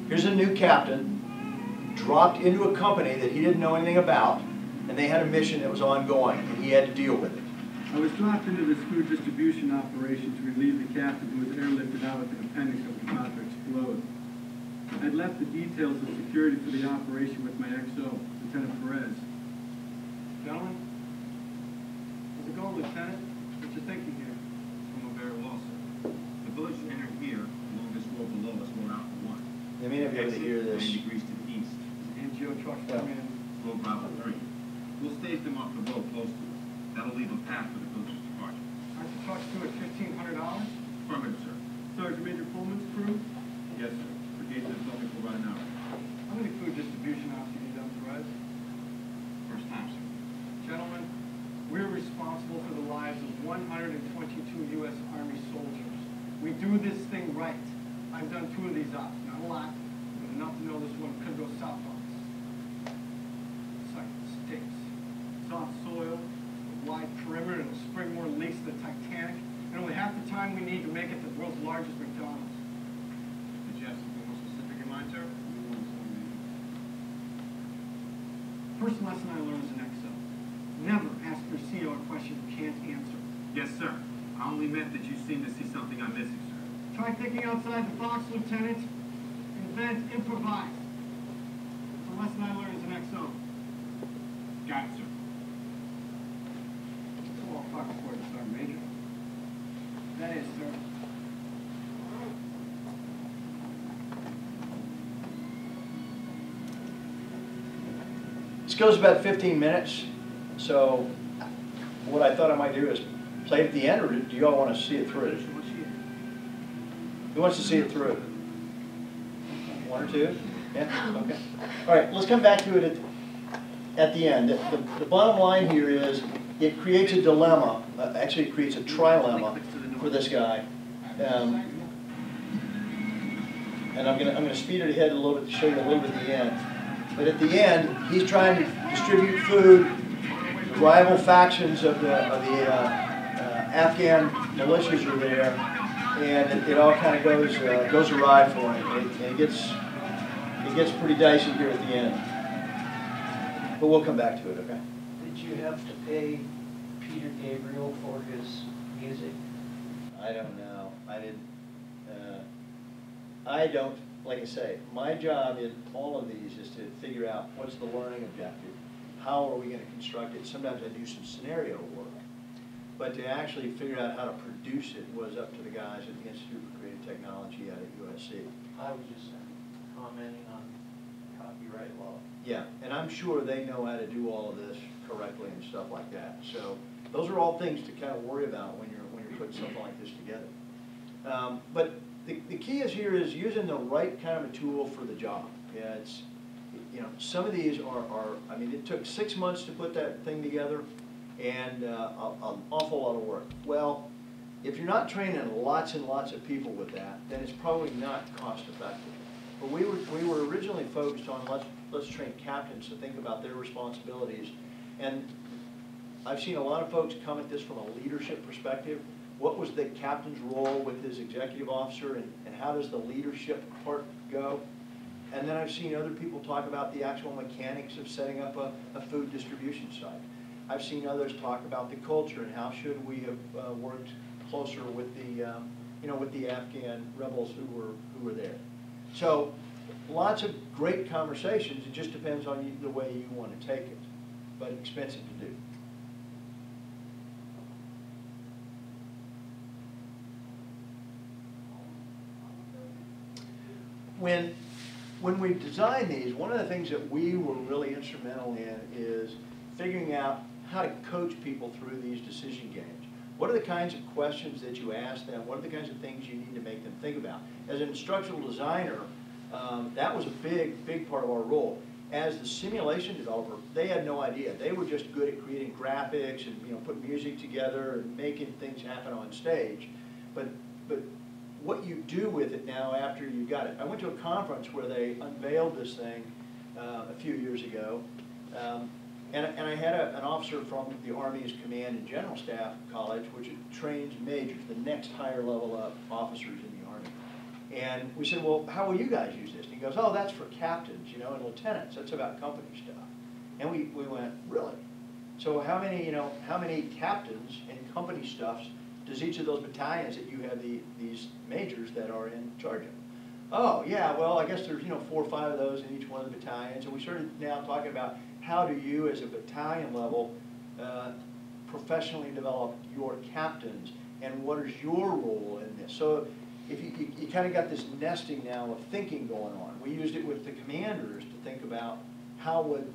S1: Here's a new captain, dropped into a company that he didn't know anything about, and they had a mission that was ongoing, and he had to deal with it.
S12: I was dropped into this food distribution operation to relieve the captain who was airlifted out with an appendix that was about to explode. I'd left the details of security for the operation with my XO, Lieutenant Perez. Gentlemen, how's it going, Lieutenant? What you thinking here?
S13: It's going very well, sir. The village entered here along this road below us, going out for one.
S1: They may not be able to hear this.
S13: 90 degrees to the east.
S12: NGO trucks coming in.
S13: Road Bravo 3. We'll stage them off the road close to us. That'll leave a path for the village's departure.
S12: Aren't the trucks due at $1,500?
S13: Affirmative, sir.
S12: Sergeant Major Pullman's crew?
S13: Yes, sir. Brigade is only for about an hour.
S12: How many food distribution ops have you done, Perez?
S13: First time, sir.
S12: Gentlemen, we're responsible for the lives of 122 U.S. Army soldiers. We do this thing right. I've done 2 of these ops, not a lot, but enough to know this one could go south on us. It's like sticks. Soft soil, a wide perimeter, and a spring more leaks than the Titanic, and only half the time we need to make it the world's largest McDonald's.
S13: Did you have something more specific in mind, sir?
S12: First lesson I learned as an XO. Never ask your CO a question you can't answer.
S13: Yes, sir. I only meant that you seem to see something I'm missing, sir.
S12: Try thinking outside the box, Lieutenant. Invent, improvise. It's a lesson I learned as an XO.
S13: Got it, sir.
S12: Come on, fuck for it, Sergeant Major. That is, sir.
S1: This goes about 15 minutes, so what I thought I might do is play it at the end, or do you all want to see it through? Who wants to see it through? 1 or 2? Yeah? Okay. All right, let's come back to it at the end. The bottom line here is it creates a dilemma. Actually, it creates a trilemma for this guy. And I'm gonna speed it ahead a little bit to show you a little bit at the end. But at the end, he's trying to distribute food. The rival factions of the Afghan militias are there, and it all kind of goes awry for him. It gets pretty dicey here at the end. But we'll come back to it, okay?
S5: Did you have to pay Peter Gabriel for his music?
S1: I don't know. I don't, like I say, my job in all of these is to figure out what's the learning objective. How are we going to construct it? Sometimes I do some scenario work. But to actually figure out how to produce it was up to the guys at the Institute for Creative Technology out at USC.
S5: I was just commenting on copyright law.
S1: Yeah, and I'm sure they know how to do all of this correctly and stuff like that. So those are all things to kind of worry about when you're putting something like this together. But the key is here is using the right kind of a tool for the job. Yeah, it's, some of these are I mean, it took 6 months to put that thing together, and an awful lot of work. Well, if you're not training lots and lots of people with that, then it's probably not cost effective. But we were originally focused on let's train captains to think about their responsibilities. And I've seen a lot of folks come at this from a leadership perspective. What was the captain's role with his executive officer, and how does the leadership part go? And then I've seen other people talk about the actual mechanics of setting up a food distribution site. I've seen others talk about the culture and how should we have worked closer with the with the Afghan rebels who were there. So lots of great conversations. It just depends on the way you want to take it, but expensive to do. when we designed these, one of the things that we were really instrumental in is figuring out how to coach people through these decision games. What are the kinds of questions that you ask them? What are the kinds of things you need to make them think about? As an instructional designer, that was a big part of our role. As the simulation developer, they had no idea. They were just good at creating graphics and putting music together and making things happen on stage. But what you do with it now after you got it. I went to a conference where they unveiled this thing a few years ago. And I had an officer from the Army's Command and General Staff College, which trains majors, the next higher level up officers in the Army. And we said, well, how will you guys use this? And he goes, oh, that's for captains, and lieutenants. That's about company stuff. And we went, really? So how many captains and company stuffs does each of those battalions that you have these majors that are in charge of? Oh, yeah, well, I guess there's 4 or 5 of those in each one of the battalions. And we started now talking about how do you, as a battalion level, professionally develop your captains, and what is your role in this? So if you kind of got this nesting now of thinking going on. We used it with the commanders to think about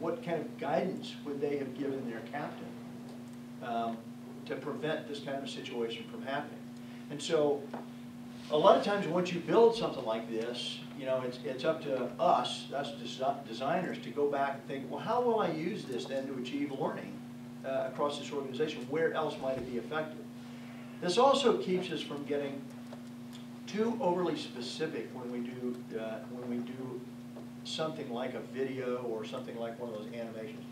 S1: what kind of guidance would they have given their captain to prevent this kind of situation from happening. And so a lot of times once you build something like this, it's up to us designers, to go back and think, well, how will I use this then to achieve learning across this organization? Where else might it be effective? This also keeps us from getting too overly specific when we do something like a video or something like one of those animations.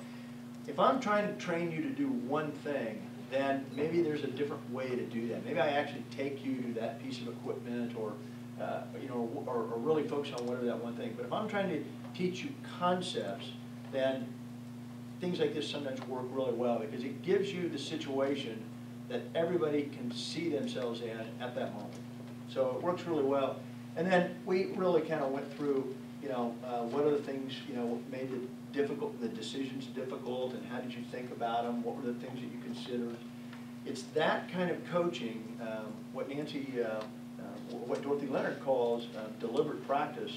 S1: If I'm trying to train you to do one thing, then maybe there's a different way to do that. Maybe I actually take you to that piece of equipment, or really focus on whatever that one thing. But if I'm trying to teach you concepts, then things like this sometimes work really well, because it gives you the situation that everybody can see themselves in at that moment. So it works really well. And then we really kind of went through, what are the things, made the decisions difficult, and how did you think about them? What were the things that you considered? It's that kind of coaching, what Dorothy Leonard calls deliberate practice,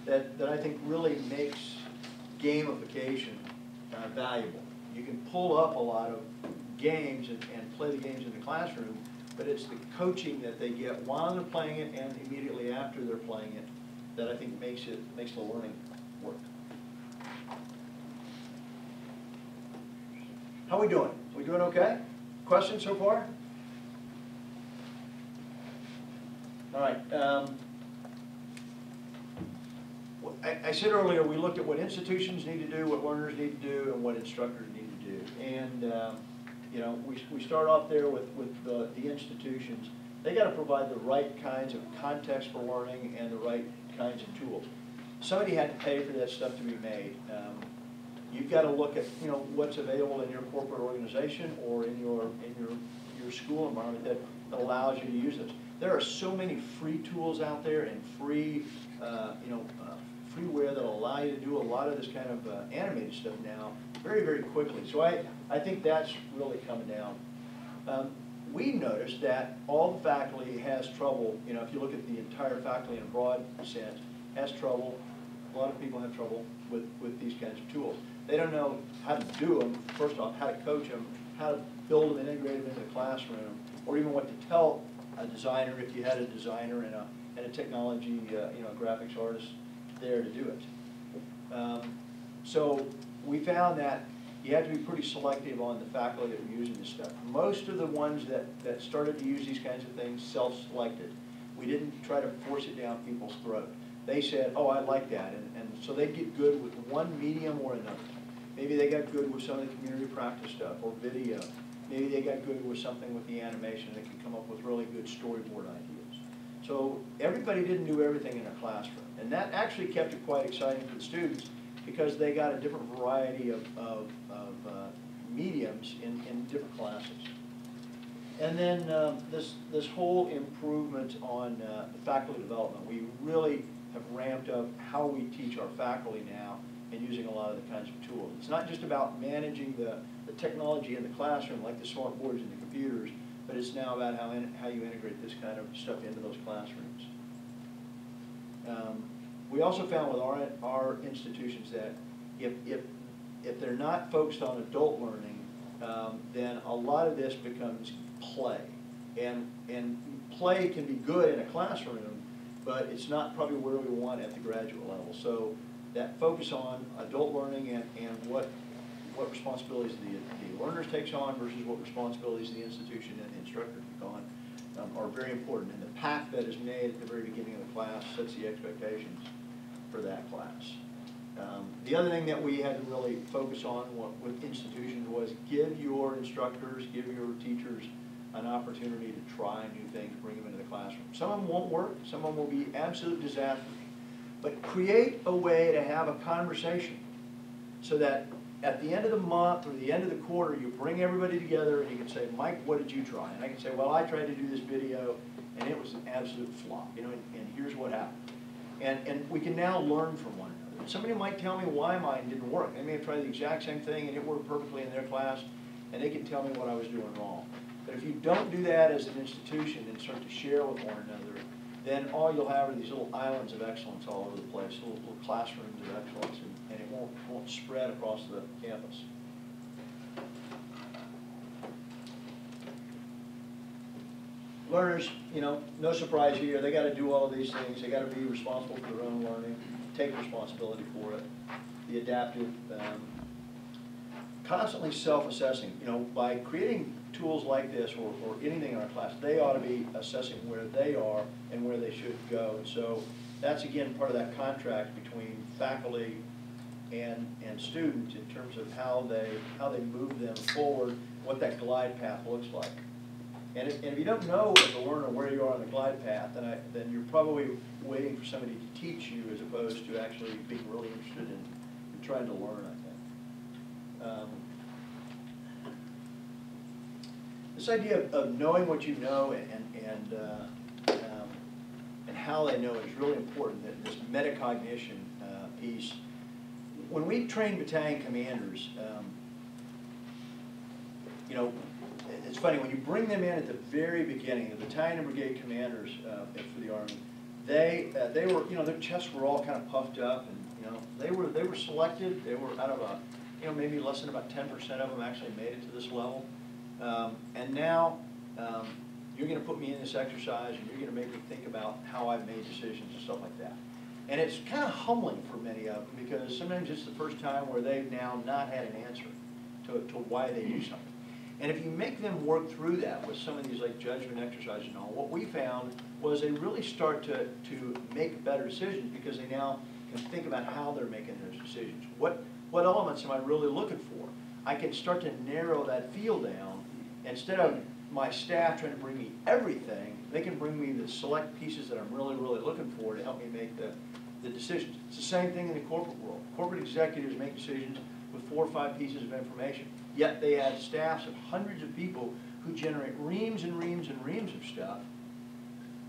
S1: that I think really makes gamification valuable. You can pull up a lot of games and play the games in the classroom, but it's the coaching that they get while they're playing it and immediately after they're playing it that I think makes the learning work. How are we doing? We doing okay? Questions so far? All right. I said earlier we looked at what institutions need to do, what learners need to do, and what instructors need to do. And we start off there with the institutions. They got to provide the right kinds of context for learning and the right kinds of tools. Somebody had to pay for that stuff to be made. You've got to look at what's available in your corporate organization or in your school environment that allows you to use this. There are so many free tools out there and free freeware that will allow you to do a lot of this kind of animated stuff now very quickly. So I think that's really coming down. We noticed that all the faculty has trouble, if you look at the entire faculty in a broad sense, has trouble. A lot of people have trouble with these kinds of tools. They don't know how to do them, first off, how to coach them, how to build them and integrate them into the classroom, or even what to tell a designer if you had a designer and a technology, a graphics artist there to do it. So we found that you have to be pretty selective on the faculty that were using this stuff. Most of the ones that started to use these kinds of things self-selected. We didn't try to force it down people's throat. They said, oh, I like that. And so they get good with one medium or another. Maybe they got good with some of the community practice stuff or video. Maybe they got good with something with the animation. They could come up with really good storyboard ideas. So everybody didn't do everything in a classroom. And that actually kept it quite exciting for the students because they got a different variety of mediums in different classes. And then this whole improvement on the faculty development. We really have ramped up how we teach our faculty now and using a lot of the kinds of tools. It's not just about managing the technology in the classroom like the smart boards and the computers, but it's now about how you integrate this kind of stuff into those classrooms. We also found with our institutions that if they're not focused on adult learning, then a lot of this becomes play. And play can be good in a classroom, but it's not probably where we want at the graduate level. So that focus on adult learning and what responsibilities the learners takes on versus what responsibilities the institution and the instructor take on are very important. And the path that is made at the very beginning of the class sets the expectations for that class. The other thing that we had to really focus on with institutions was give your instructors, give your teachers an opportunity to try new things, bring them into the classroom. Some of them won't work, some of them will be absolute disasters. But create a way to have a conversation so that at the end of the month or the end of the quarter, you bring everybody together and you can say, Mike, what did you try? And I can say, well, I tried to do this video and it was an absolute flop, you know, and here's what happened. And we can now learn from one another. Somebody might tell me why mine didn't work. They may have tried the exact same thing and it worked perfectly in their class, and they can tell me what I was doing wrong. But if you don't do that as an institution and start to share with one another, then all you'll have are these little islands of excellence all over the place, little classrooms of excellence, and it won't spread across the campus. Learners, you know, no surprise here, they got to do all of these things. They got to be responsible for their own learning, take responsibility for it, be adaptive, constantly self-assessing. You know, by creating tools like this or anything in our class, they ought to be assessing where they are and where they should go. And so that's, again, part of that contract between faculty and student in terms of how they move them forward, what that glide path looks like. And if you don't know as a learner where you are on the glide path, then you're probably waiting for somebody to teach you as opposed to actually being really interested in trying to learn, I think. This idea of knowing what you know and how they know is really important, this metacognition piece. When we train battalion commanders, you know, it's funny, when you bring them in at the very beginning, the battalion and brigade commanders for the Army, they were, you know, their chests were all kind of puffed up, and you know, they were selected. They were out of a, you know, maybe less than about 10% of them actually made it to this level. And now you're going to put me in this exercise, and you're going to make me think about how I've made decisions and stuff like that. And it's kind of humbling for many of them because sometimes it's the first time where they've now not had an answer to why they do something. And if you make them work through that with some of these like judgment exercises and all, what we found was they really start to make better decisions because they now can think about how they're making those decisions. What elements am I really looking for? I can start to narrow that field down. Instead of my staff trying to bring me everything, they can bring me the select pieces that I'm really, really looking for to help me make the decisions. It's the same thing in the corporate world. Corporate executives make decisions with 4 or 5 pieces of information. Yet they have staffs of hundreds of people who generate reams and reams and reams of stuff.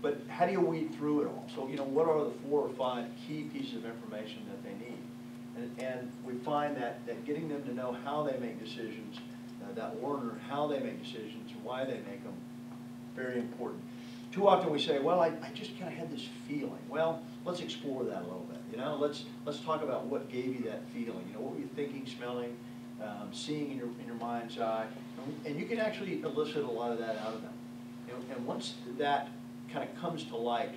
S1: But how do you weed through it all? So, you know, what are the 4 or 5 key pieces of information that they need? And we find that getting them to know how they make decisions, that learner, how they make decisions and why they make them, very important. Too often we say, well, I just kind of had this feeling. Well, let's explore that a little bit. You know, let's talk about what gave you that feeling. You know, what were you thinking, smelling, seeing in your mind's eye, and you can actually elicit a lot of that out of them. You know, and once that kind of comes to light,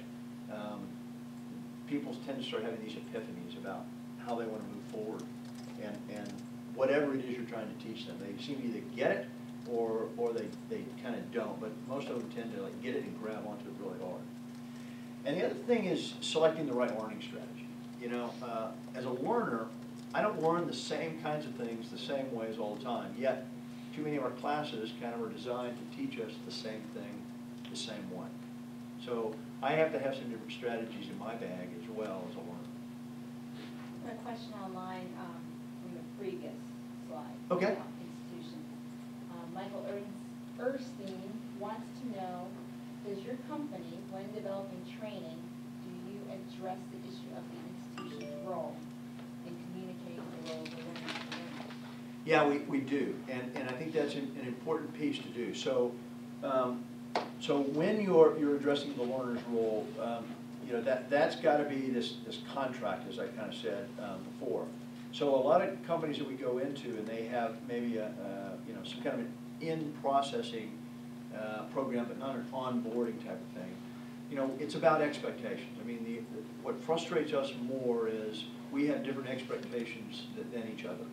S1: people tend to start having these epiphanies about how they want to move forward, and whatever it is you're trying to teach them, they seem to either get it or they kind of don't. But most of them tend to like get it and grab onto it really hard. And the other thing is selecting the right learning strategy. You know, as a learner, I don't learn the same kinds of things the same ways all the time. Yet, too many of our classes kind of are designed to teach us the same thing the same way. So I have to have some different strategies in my bag as well as a learner.
S14: A question online from the previous slide.
S1: Okay.
S14: About institutions. Michael Erstein wants to know, does your company, when developing training, do you address the issue of the institution's role in communicating the role of the learner?
S1: Yeah, we do, and I think that's an important piece to do. So, so when you're addressing the learner's role, you You know, that's got to be this contract, as I kind of said before. So a lot of companies that we go into, and they have maybe you know, some kind of an in-processing program, but not an onboarding type of thing. You know, it's about expectations. I mean, what frustrates us more is we have different expectations than each other.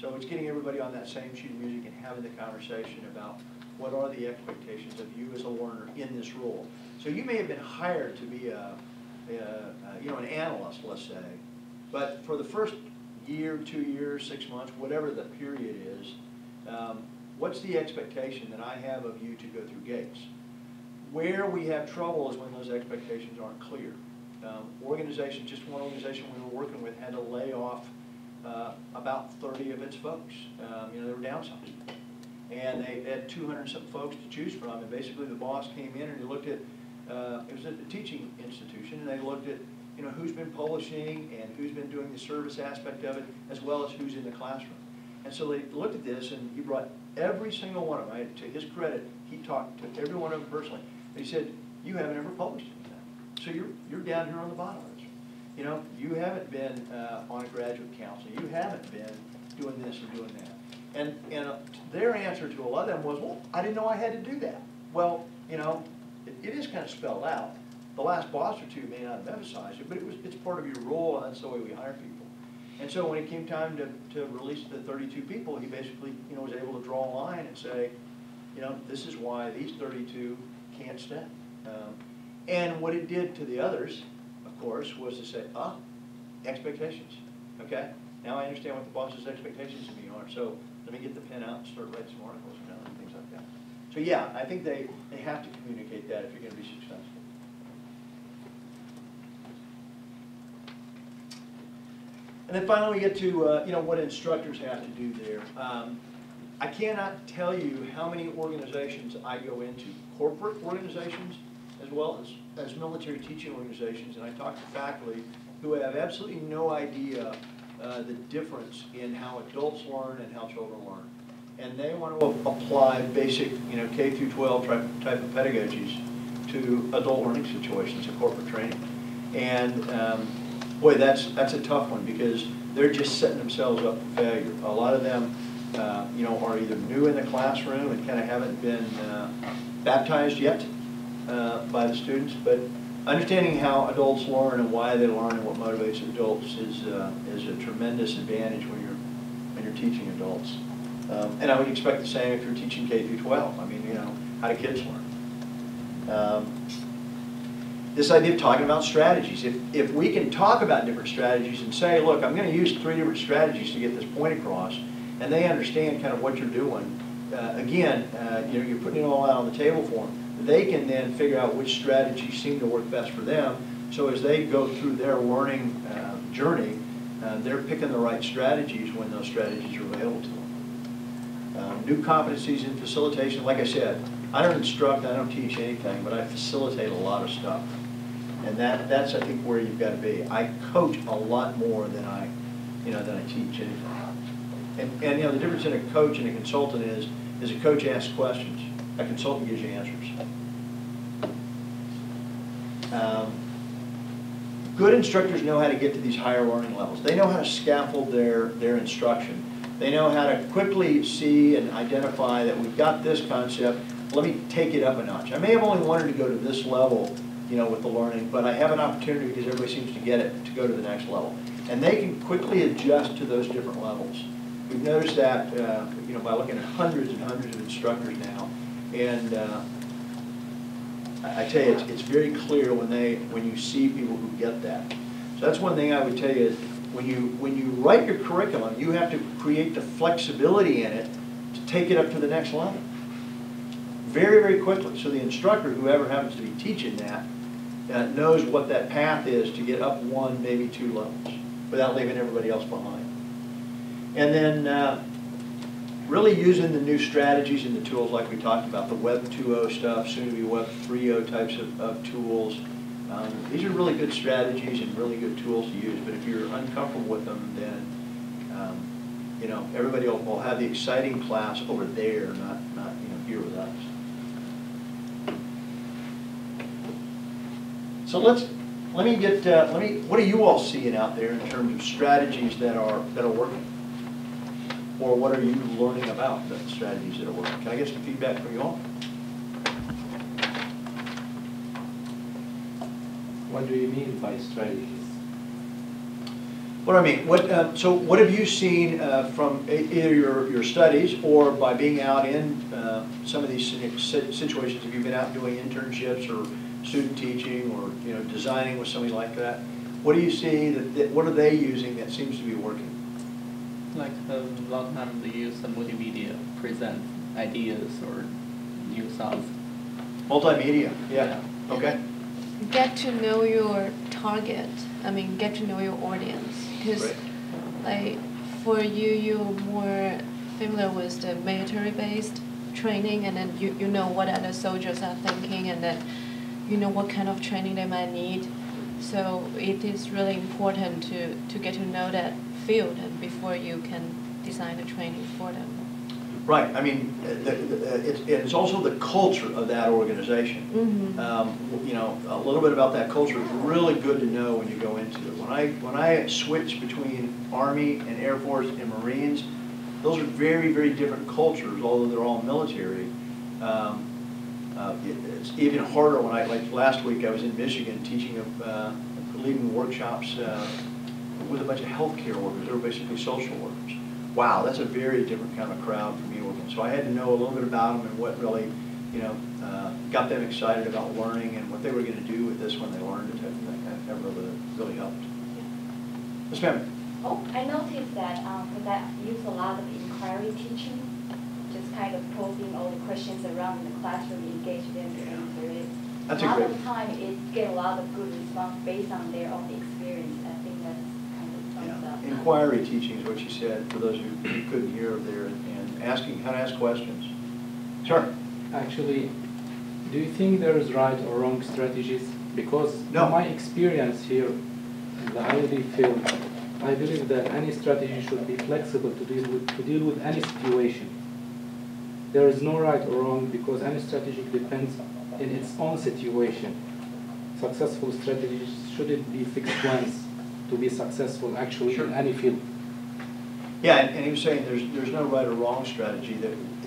S1: So it's getting everybody on that same sheet of music and having the conversation about what are the expectations of you as a learner in this role. So you may have been hired to be you know, an analyst, let's say, but for the first year, 2 years, 6 months, whatever the period is, what's the expectation that I have of you to go through gates? Where we have trouble is when those expectations aren't clear. Organizations, just one organization we were working with had to lay off about 30 of its folks. You know, they were downsizing. And they had 200-something folks to choose from, and basically the boss came in and he looked at, it was at the teaching institution, and they looked at, you know, who's been publishing and who's been doing the service aspect of it, as well as who's in the classroom. And so they looked at this, and he brought every single one of them, right? To his credit, he talked to every one of them personally. He said, you haven't ever published anything. So you're down here on the bottom of this. You know, you haven't been on a graduate council. You haven't been doing this and doing that. And their answer to a lot of them was, well, I didn't know I had to do that. Well, you know, it is kind of spelled out. The last boss or two may not have emphasized it, but it's part of your role, and that's the way we hire people. And so when it came time to release the 32 people, he basically, you know, was able to draw a line and say, you know, this is why these 32 can't stay. And what it did to the others, of course, was to say, expectations, okay? Now I understand what the boss's expectations of me are, so let me get the pen out and start writing some articles, you know, and things like that. So yeah, I think they have to communicate that if you're going to be successful. And then finally we get to, you know, what instructors have to do there. I cannot tell you how many organizations I go into, corporate organizations as well as military teaching organizations, and I talk to faculty who have absolutely no idea the difference in how adults learn and how children learn. And they want to apply basic, you know, K through 12 type of pedagogies to adult learning situations and corporate training. And boy, that's a tough one because they're just setting themselves up for failure. A lot of them, you know, are either new in the classroom and kind of haven't been baptized yet by the students, but understanding how adults learn and why they learn and what motivates adults is a tremendous advantage when you're teaching adults. And I would expect the same if you're teaching K through 12. I mean, you know, how do kids learn? This idea of talking about strategies. If we can talk about different strategies and say, look, I'm going to use 3 different strategies to get this point across, and they understand kind of what you're doing, again, you know, you're putting it all out on the table for them. They can then figure out which strategies seem to work best for them. So as they go through their learning journey, they're picking the right strategies when those strategies are available to them. New competencies in facilitation. Like I said, I don't instruct, I don't teach anything, but I facilitate a lot of stuff. And that's I think where you've got to be. I coach a lot more than I teach anything. And you know, the difference in a coach and a consultant is a coach asks questions. A consultant gives you answers. Good instructors know how to get to these higher learning levels. They know how to scaffold their instruction. They know how to quickly see and identify that we've got this concept, let me take it up a notch. I may have only wanted to go to this level, you know, with the learning, but I have an opportunity because everybody seems to get it to go to the next level. And they can quickly adjust to those different levels. We've noticed that, you know, by looking at hundreds and hundreds of instructors now. And I tell you, it's very clear when you see people who get that. So that's one thing I would tell you is when you write your curriculum, you have to create the flexibility in it to take it up to the next level. Very, very quickly. So the instructor, whoever happens to be teaching that, knows what that path is to get up 1, maybe 2 levels without leaving everybody else behind. And then really using the new strategies and the tools like we talked about, the Web 2.0 stuff, soon to be Web 3.0 types of tools. These are really good strategies and really good tools to use, but if you're uncomfortable with them, then you know, everybody will have the exciting class over there, not you know, here with us. So let's let me, what are you all seeing out there in terms of strategies that are working? Or what are you learning about the strategies that are working? Can I get some feedback from you all?
S4: What do you mean by strategies?
S1: What I mean, so what have you seen from either your studies or by being out in some of these situations? Have you been out doing internships or student teaching or designing with somebody like that? What do you see what are they using that seems to be working?
S15: Like a lot of times they use the multimedia, present ideas or new songs.
S1: Multimedia, yeah. Okay.
S16: Get to know your target. I mean, get to know your audience. Because, like, for you, you're more familiar with the military-based training, and then you know what other soldiers are thinking, and then you know what kind of training they might need. So it is really important to get to know that field and before you can design the training for them.
S1: Right. I mean, it's also the culture of that organization.
S16: Mm-hmm.
S1: A little bit about that culture is really good to know when you go into it. When I switch between Army and Air Force and Marines, those are very, very different cultures, although they're all military. It's even harder when like last week I was in Michigan teaching, leading workshops with a bunch of healthcare workers. They were basically social workers. Wow, that's a very different kind of crowd for me working. So I had to know a little bit about them and what really, got them excited about learning and what they were going to do with this when they learned it. That really helped. Yes, ma'am.
S2: Oh, I noticed that because I use a lot of inquiry teaching, just kind of posing all the questions around in the classroom, engage them to answer it.
S1: That's
S2: a lot
S1: great.
S2: of time it get a lot of good response based on their own experience. I think that's kind of thumbs up.
S1: Inquiry teaching is what you said, for those who couldn't hear there, and asking how to ask questions. Sure.
S4: Actually, do you think there is right or wrong strategies? Because
S1: no.
S4: In my experience here in the IOD field, I believe that any strategy should be flexible to deal with any situation. There is no right or wrong because any strategy depends in its own situation. Successful strategies shouldn't be fixed once to be successful actually in any field.
S1: Yeah, and he was saying there's no right or wrong strategy.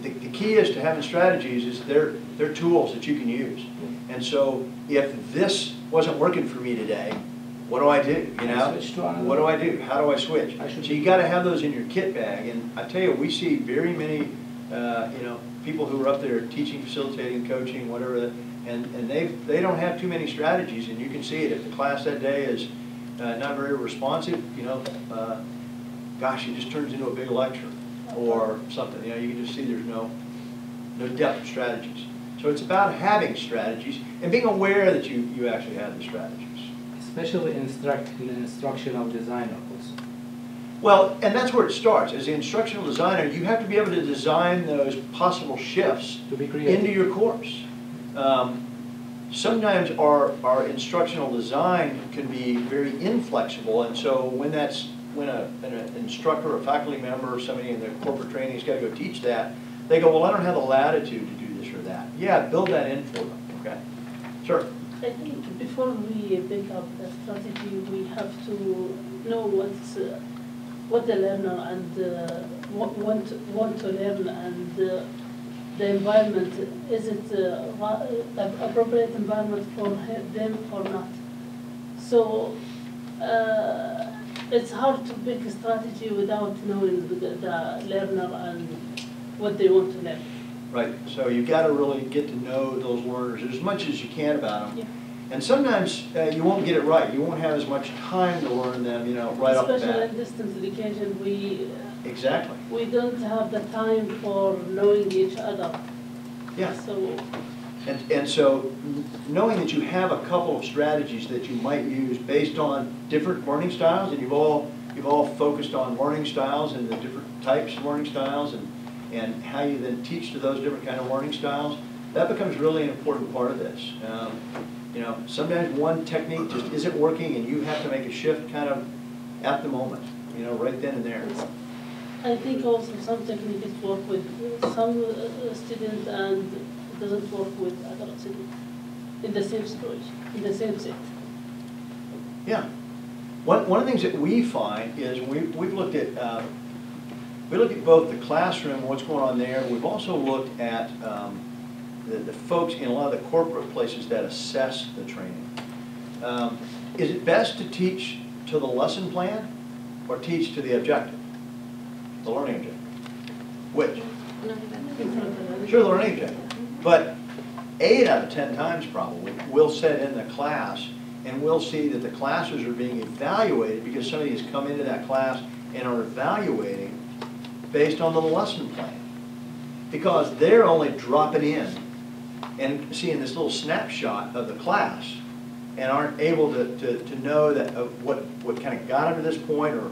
S1: The key is to having strategies is they're tools that you can use. And so if this wasn't working for me today, what do I do? What do I do? How do I switch? So you got to have those in your kit bag. And I tell you, we see very many people who are up there teaching, facilitating, coaching, whatever, and they don't have too many strategies, and you can see it. If the class that day is not very responsive, gosh, it just turns into a big lecture or something. You can just see there's no depth of strategies. So it's about having strategies and being aware that you actually have the strategies.
S4: Especially in instructional designer also.
S1: Well, and that's where it starts. As an instructional designer, you have to be able to design those possible shifts into your course. Sometimes our instructional design can be very inflexible, and so when an instructor, a faculty member, or somebody in their corporate training has got to go teach that, they go, well, I don't have the latitude to do this or that. Yeah, build that in for them, okay? Sure.
S3: I think before we pick up the strategy, we have to know what the learner and want to learn, and the environment. Is it the appropriate environment for them or not? So it's hard to pick a strategy without knowing the learner and what they want to learn.
S1: Right, so you've got to really get to know those learners as much as you can about them.
S3: Yeah.
S1: And sometimes you won't get it right. You won't have as much time to learn them, right off the bat.
S3: Especially in distance education,
S1: Exactly.
S3: we don't have the time for knowing each other.
S1: Yeah.
S3: So.
S1: And so knowing that you have a couple of strategies that you might use based on different learning styles, and you've all focused on learning styles and the different types of learning styles, and how you then teach to those different kind of learning styles, that becomes really an important part of this. Sometimes one technique just isn't working, and you have to make a shift kind of at the moment, right then and there.
S3: I think also some techniques work with some students and it doesn't work with other students in the same situation, in the same set.
S1: Yeah. One of the things that we find is we've looked at both the classroom and what's going on there. We've also looked at the folks in a lot of the corporate places that assess the training. Is it best to teach to the lesson plan or teach to the objective, the learning objective? Which? Sure, the learning objective. But 8 out of 10 times probably, we'll set in the class and we'll see that the classes are being evaluated because somebody has come into that class and are evaluating based on the lesson plan. Because they're only dropping in and seeing this little snapshot of the class and aren't able to know that what kind of got them to this point or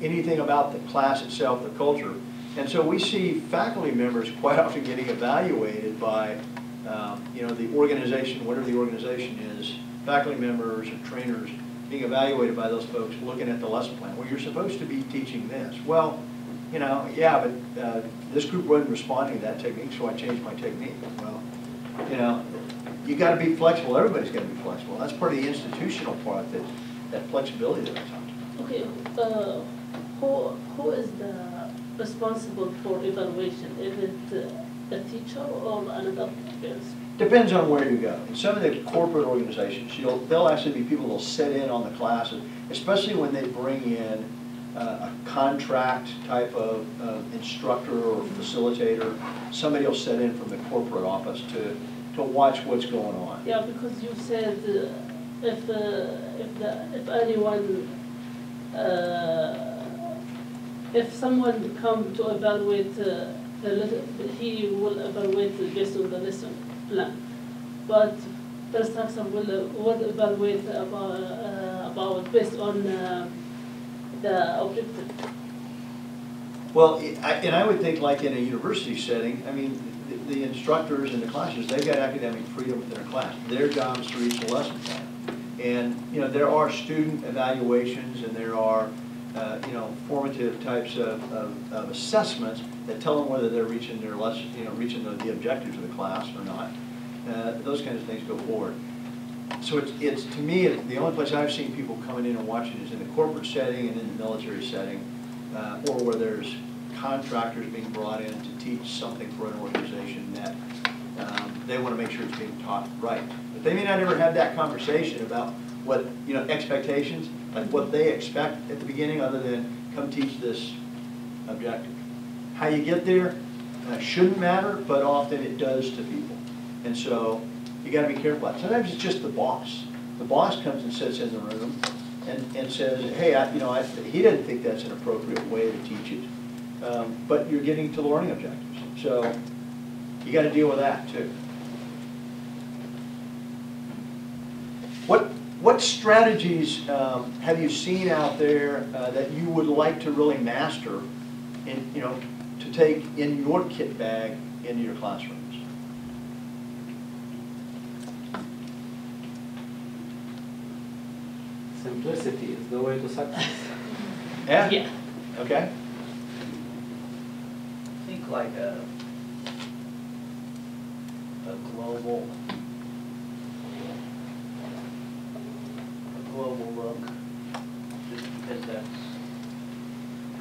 S1: anything about the class itself, the culture. And so we see faculty members quite often getting evaluated by the organization, whatever the organization is, faculty members or trainers being evaluated by those folks looking at the lesson plan. Well, you're supposed to be teaching this. Well, yeah, but this group wasn't responding to that technique, so I changed my technique. Well, you got to be flexible. Everybody's got to be flexible. That's part of the institutional part, that flexibility that I talked about.
S3: Okay, who is the responsible for evaluation? Is it a teacher or another person?
S1: Depends on where you go. In some of the corporate organizations, they'll actually be people that'll sit in on the classes, especially when they bring in a contract type of instructor or facilitator. Somebody will sit in from the corporate office to watch what's going on.
S3: Yeah, because you said if anyone if someone come to evaluate he will evaluate based on the lesson plan, but the instructor will evaluate about based on the objective.
S1: Well, and I would think like in a university setting, I mean, the instructors in the classes, they've got academic freedom within their class. Their job is to reach the lesson plan. And, there are student evaluations and there are, formative types of assessments that tell them whether they're reaching their lesson, reaching the objectives of the class or not. Those kinds of things go forward. So it's to me, the only place I've seen people coming in and watching is in the corporate setting and in the military setting, or where there's contractors being brought in to teach something for an organization that they want to make sure it's being taught right. But they may not ever have that conversation about what, expectations, like what they expect at the beginning other than come teach this objective. How you get there shouldn't matter, but often it does to people. And so you got to be careful. Sometimes it's just the boss. The boss comes and sits in the room and says, hey, he doesn't think that's an appropriate way to teach it. But you're getting to the learning objectives. So you got to deal with that too. What strategies have you seen out there that you would like to really master to take in your kit bag into your classrooms?
S4: Simplicity is the way to success.
S1: Yeah? Okay.
S5: I think like a global look, just because that's...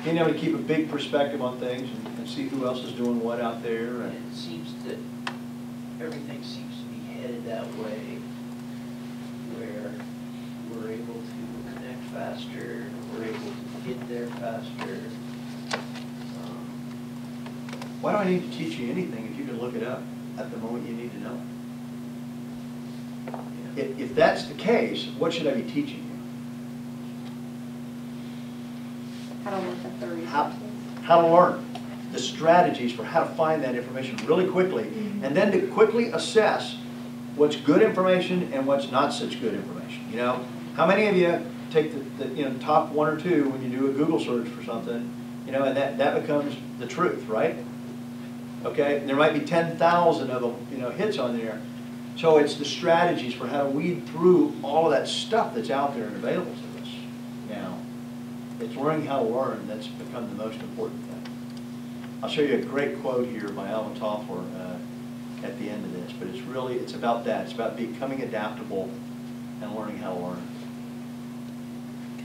S1: Being able to keep a big perspective on things and see who else is doing what out there.
S5: And it seems that everything seems to be headed that way, where we're able to connect faster, we're able to get there faster.
S1: Why do I need to teach you anything if you can look it up at the moment you need to know it? If that's the case, what should I be teaching you?
S14: How to look at the resources.
S1: How to learn. The strategies for how to find that information really quickly, and then to quickly assess what's good information and what's not such good information. How many of you take the top 1 or 2 when you do a Google search for something, and that becomes the truth, right? Okay, and there might be 10,000 of them, hits on there. So it's the strategies for how to weed through all of that stuff that's out there and available to us now. It's learning how to learn that's become the most important thing. I'll show you a great quote here by Alvin Toffler at the end of this, but it's about that. It's about becoming adaptable and learning how to learn.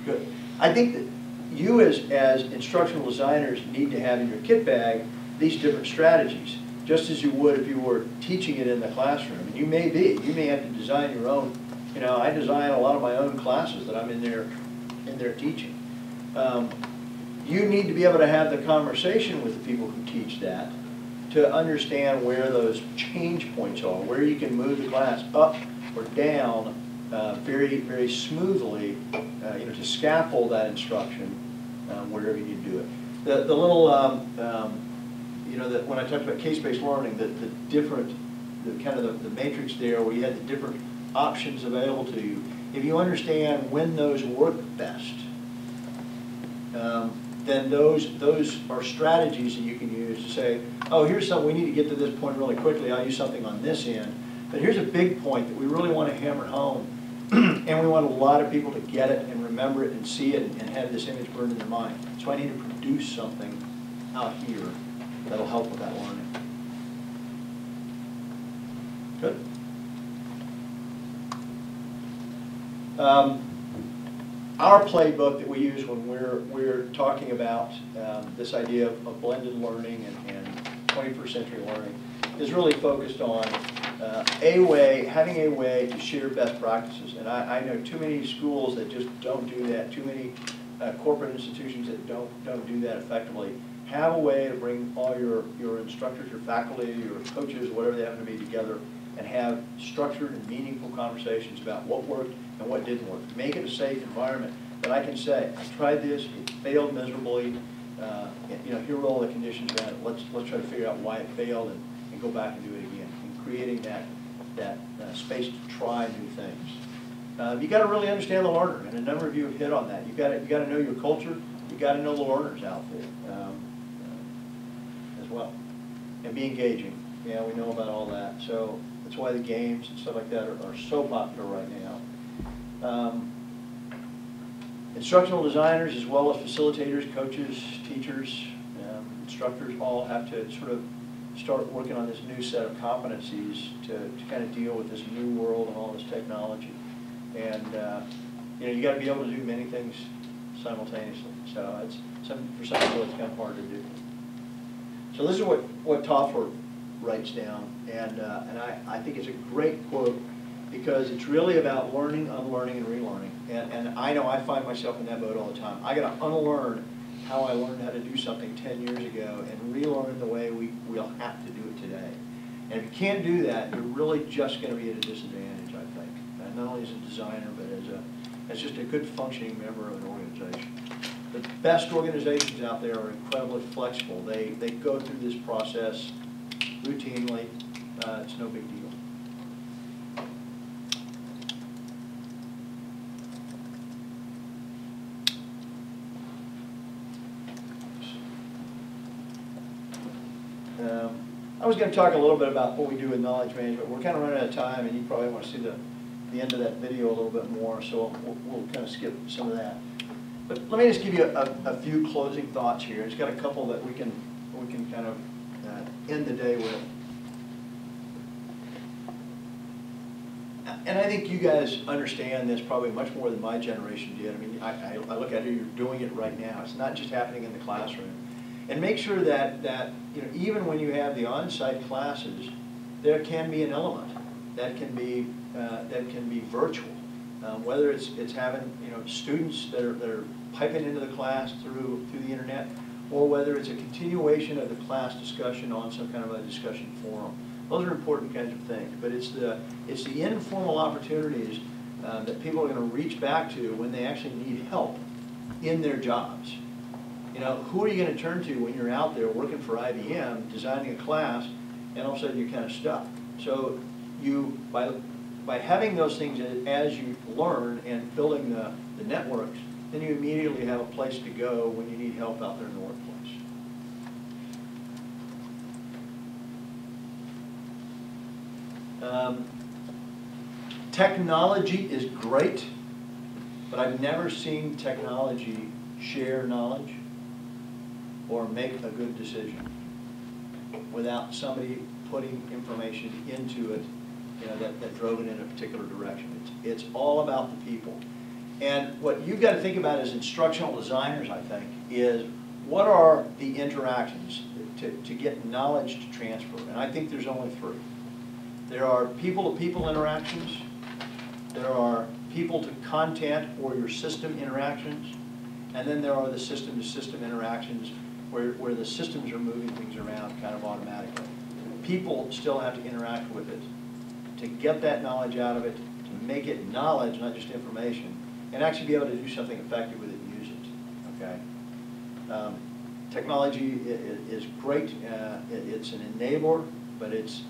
S1: Good. I think that you as instructional designers need to have in your kit bag these different strategies, just as you would if you were teaching it in the classroom. And you may have to design your own. You know, I design a lot of my own classes that I'm in there teaching. You need to be able to have the conversation with the people who teach that to understand where those change points are, where you can move the class up or down very, very smoothly, you know, to scaffold that instruction wherever you do it. The little, you know, when I talked about case-based learning, the different, kind of the matrix there where you had the different options available to you. If you understand when those work best, then those are strategies that you can use to say, oh, here's something, we need to get to this point really quickly, I'll use something on this end. But here's a big point that we really want to hammer home, and we want a lot of people to get it and remember it and see it and have this image burned in their mind. So I need to produce something out here that'll help with that learning. Good. Our playbook that we use when we're talking about this idea of blended learning and 21st century learning is really focused on having a way to share best practices. And I know too many schools that just don't do that, too many corporate institutions that don't do that effectively. Have a way to bring all your instructors, your faculty, your coaches, whatever they happen to be together, and have structured and meaningful conversations about what worked and what didn't work. Make it a safe environment that I can say, I tried this, it failed miserably, you know, here are all the conditions around it. Let's try to figure out why it failed and go back and do it again. And creating that space to try new things. You got to really understand the learner, and a number of you have hit on that. You got to know your culture. You got to know the learners out there as well, and be engaging. Yeah, we know about all that. So that's why the games and stuff like that are so popular right now. Instructional designers, as well as facilitators, coaches, teachers, instructors, all have to sort of start working on this new set of competencies to kind of deal with this new world and all this technology. And you know, you got to be able to do many things simultaneously. So it's for some people it's kind of hard to do. So this is what Toffler writes down, and I think it's a great quote because it's really about learning, unlearning, and relearning. And I know I find myself in that boat all the time. I got to unlearn how I learned how to do something 10 years ago and relearn the way we'll have to do it today. And if you can't do that, you're really just going to be at a disadvantage, I think. And not only as a designer, but as just a good functioning member of an organization. The best organizations out there are incredibly flexible. They go through this process routinely. It's no big deal. I was going to talk a little bit about what we do with knowledge management. We're kind of running out of time, and you probably want to see the end of that video a little bit more, so we'll kind of skip some of that. But let me just give you a few closing thoughts here. It's got a couple that we can kind of end the day with. And I think you guys understand this probably much more than my generation did. I mean, I look at it, you're doing it right now. It's not just happening in the classroom. And make sure that you know, even when you have the on-site classes, there can be an element that can be virtual. Whether it's having, you know, students that are piping into the class through the internet, or whether it's a continuation of the class discussion on some kind of a discussion forum. Those are important kinds of things. But it's the informal opportunities that people are going to reach back to when they actually need help in their jobs. You know, who are you going to turn to when you're out there working for IBM, designing a class, and all of a sudden you're kind of stuck? So you, by having those things as you learn and building the networks, then you immediately have a place to go when you need help out there in the workplace. Technology is great, but I've never seen technology share knowledge or make a good decision without somebody putting information into it that drove it in a particular direction. It's all about the people. And what you've got to think about as instructional designers, I think, is what are the interactions to get knowledge to transfer? And I think there's only three. There are people-to-people interactions, there are people-to-content or your system interactions, and then there are the system-to-system interactions where the systems are moving things around kind of automatically. People still have to interact with it to get that knowledge out of it, to make it knowledge, not just information, and actually be able to do something effective with it and use it, okay? Technology is great. It's an enabler, but it's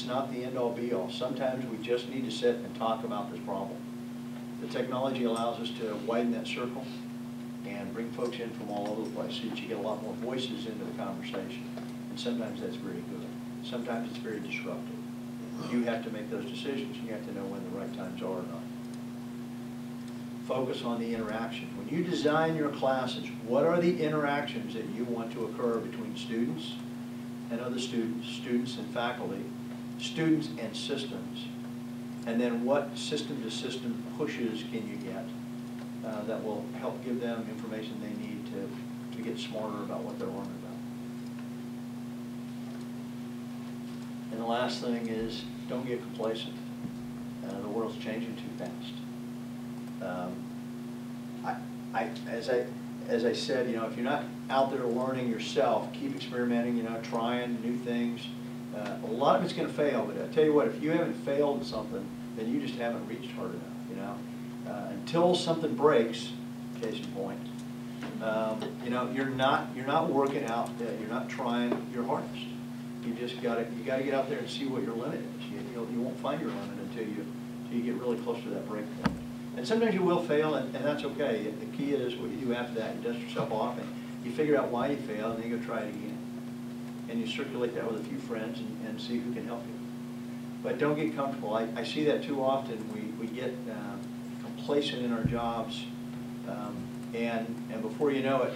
S1: not the end-all be-all. Sometimes we just need to sit and talk about this problem. The technology allows us to widen that circle and bring folks in from all over the place so that you get a lot more voices into the conversation. And sometimes that's very good. Sometimes it's very disruptive. You have to make those decisions. You have to know when the right times are or not. Focus on the interaction. When you design your classes, what are the interactions that you want to occur between students and other students, students and faculty, students and systems, and then what system-to-system pushes can you get that will help give them information they need to get smarter about what they're learning about. And the last thing is, don't get complacent. The world's changing too fast. As I said, if you're not out there learning yourself, keep experimenting, trying new things. A lot of it's going to fail, but I tell you what, if you haven't failed at something, then you just haven't reached hard enough, until something breaks, case in point, you're not working out, you're not trying your hardest. You got to get out there and see what your limit is. You won't find your limit until you get really close to that break point. And sometimes you will fail, and that's okay. The key is what you do after that. You dust yourself off, and you figure out why you failed, and then you go try it again. And you circulate that with a few friends and see who can help you. But don't get comfortable. I see that too often. We get complacent in our jobs, and before you know it,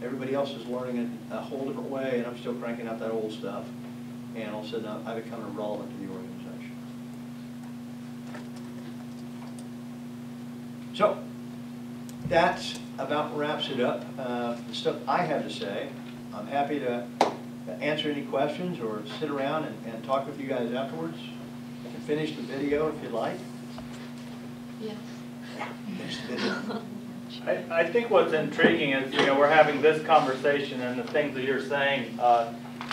S1: everybody else is learning it a whole different way, and I'm still cranking out that old stuff. And all of a sudden, I become irrelevant to the organization. So, that about wraps it up. The stuff I have to say. I'm happy to answer any questions or sit around and talk with you guys afterwards. I can finish the video if you'd like.
S16: Yes.
S1: Finish the video.
S11: I think what's intriguing is, we're having this conversation and the things that you're saying,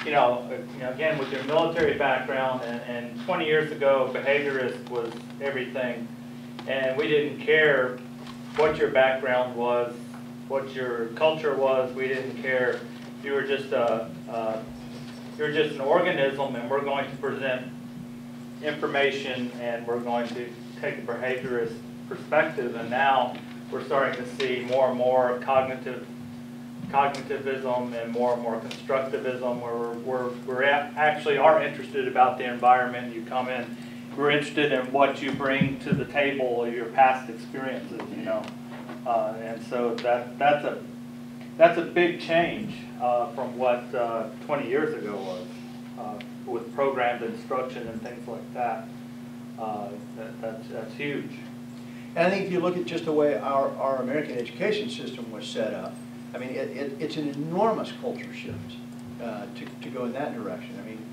S11: again, with your military background, and 20 years ago, behaviorist was everything. And we didn't care what your background was, what your culture was. We didn't care. You were just you're just an organism, and we're going to present information, and we're going to take a behaviorist perspective. And now we're starting to see more and more cognitivism and more constructivism, where we actually are interested about the environment you come in. We're interested in what you bring to the table or your past experiences, and so that's a big change from what 20 years ago was with programmed instruction and things like that. That's huge.
S1: And I think if you look at just the way our American education system was set up, I mean, it's an enormous culture shift to go in that direction. I mean,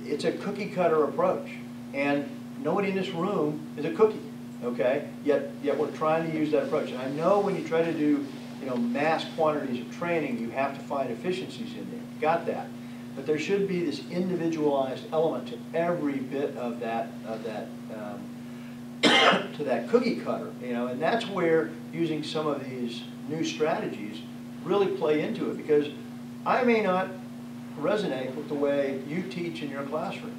S1: it's a cookie cutter approach. And nobody in this room is a cookie, okay? Yet we're trying to use that approach. And I know when you try to do, mass quantities of training, you have to find efficiencies in there. Got that. But there should be this individualized element to every bit of that to that cookie cutter, and that's where using some of these new strategies really play into it, because I may not resonate with the way you teach in your classroom.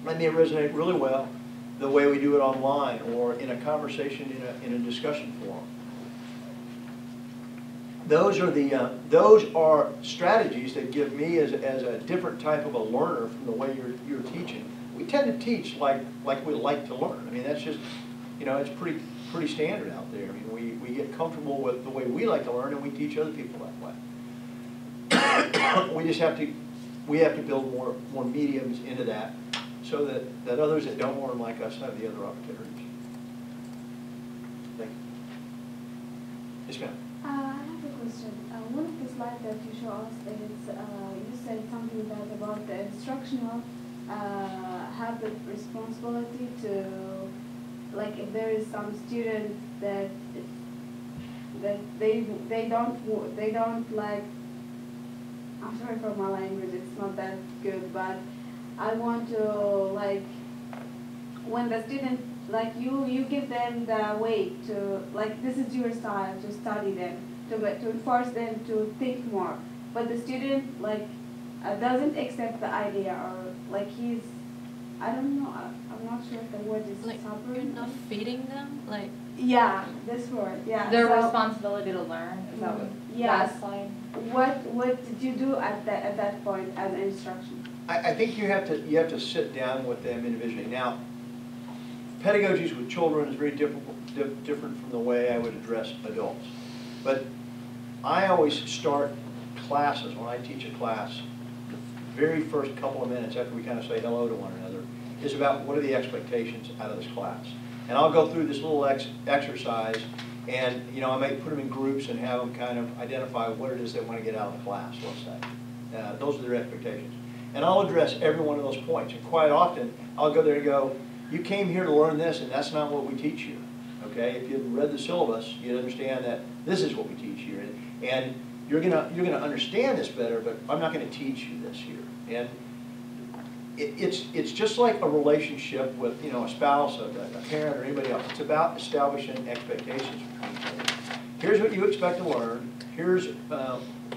S1: I may resonate really well the way we do it online or in a conversation in a discussion forum. Those are strategies that give me as a different type of a learner from the way you're teaching. We tend to teach like we like to learn. I mean, that's just, it's pretty standard out there. I mean, we get comfortable with the way we like to learn, and we teach other people that way. We have to build more mediums into that, so that others that don't learn like us have the other opportunities. Thank you. Yes, ma'am.
S17: I have a question. One of the slides that you show us is you said something that about the instructional have the responsibility to, like, if there is some student that they don't like. I'm sorry for my language. It's not that good, but I want to, like, when the student, like, you give them the way to, like, this is your style to study them, to force them to think more. But the student, like, doesn't accept the idea, or, like, he's, I don't know, I'm not sure if the word is
S16: Like,
S17: stubborn.
S16: you're not feeding them? Like,
S17: yeah, this word, yeah.
S18: Their
S17: So,
S18: responsibility to learn, is that what?
S17: yes.
S18: last slide?
S17: What did you do at that point as an instruction?
S1: I think you have to sit down with them individually. Now, pedagogies with children is very different from the way I would address adults. But I always start classes, when I teach a class, the very first couple of minutes after we kind of say hello to one another, is about what are the expectations out of this class. And I'll go through this little exercise, and I may put them in groups and have them kind of identify what it is they want to get out of the class, let's say. Those are their expectations. And I'll address every one of those points. And quite often, I'll go there and go, you came here to learn this, and that's not what we teach you. Okay? If you read the syllabus, you'd understand that this is what we teach here. And you're gonna understand this better, but I'm not going to teach you this here. And it's just like a relationship with a spouse, a parent, or anybody else. It's about establishing expectations between each other. Here's what you expect to learn. Here's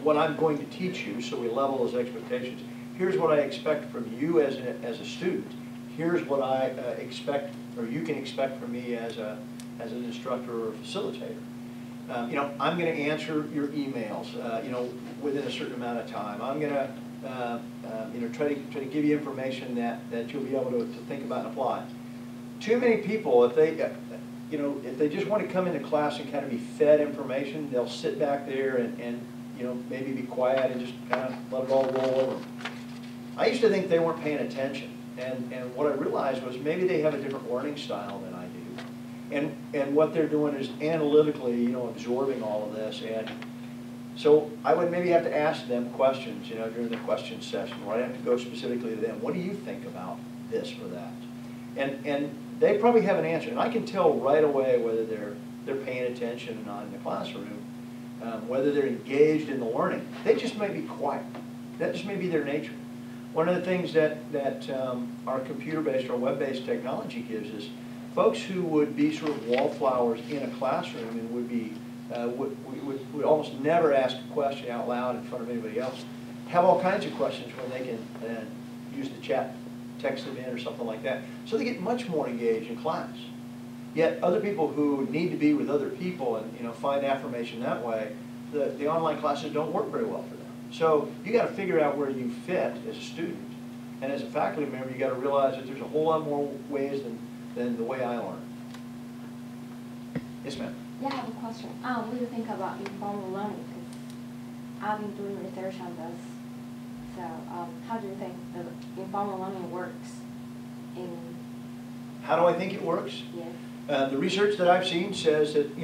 S1: what I'm going to teach you, so we level those expectations. Here's what I expect from you as a student. Here's what I expect, or you can expect from me as an instructor or a facilitator. I'm going to answer your emails, within a certain amount of time. I'm going to try to give you information that you'll be able to think about and apply. Too many people, if they just want to come into class and kind of be fed information, they'll sit back there and maybe be quiet and just kind of let it all roll over them. I used to think they weren't paying attention, and what I realized was maybe they have a different learning style than I do, and what they're doing is analytically, absorbing all of this. And so I would maybe have to ask them questions, during the question session, where I have to go specifically to them. What do you think about this or that? And they probably have an answer, and I can tell right away whether they're paying attention or not in the classroom, whether they're engaged in the learning. They just may be quiet. That just may be their nature. One of the things that our computer-based or web-based technology gives is folks who would be sort of wallflowers in a classroom and would almost never ask a question out loud in front of anybody else, have all kinds of questions when they can use the chat, text them in or something like that. So they get much more engaged in class. Yet other people who need to be with other people and find affirmation that way, the online classes don't work very well for them. So you got to figure out where you fit as a student. And as a faculty member, you got to realize that there's a whole lot more ways than the way I learn. Yes, ma'am.
S14: Yeah, I have a question. What do you think about informal learning? Because I've been doing research on this. So how do you think the informal learning works in...
S1: How do I think it works?
S14: Yes.
S1: The research that I've seen says that,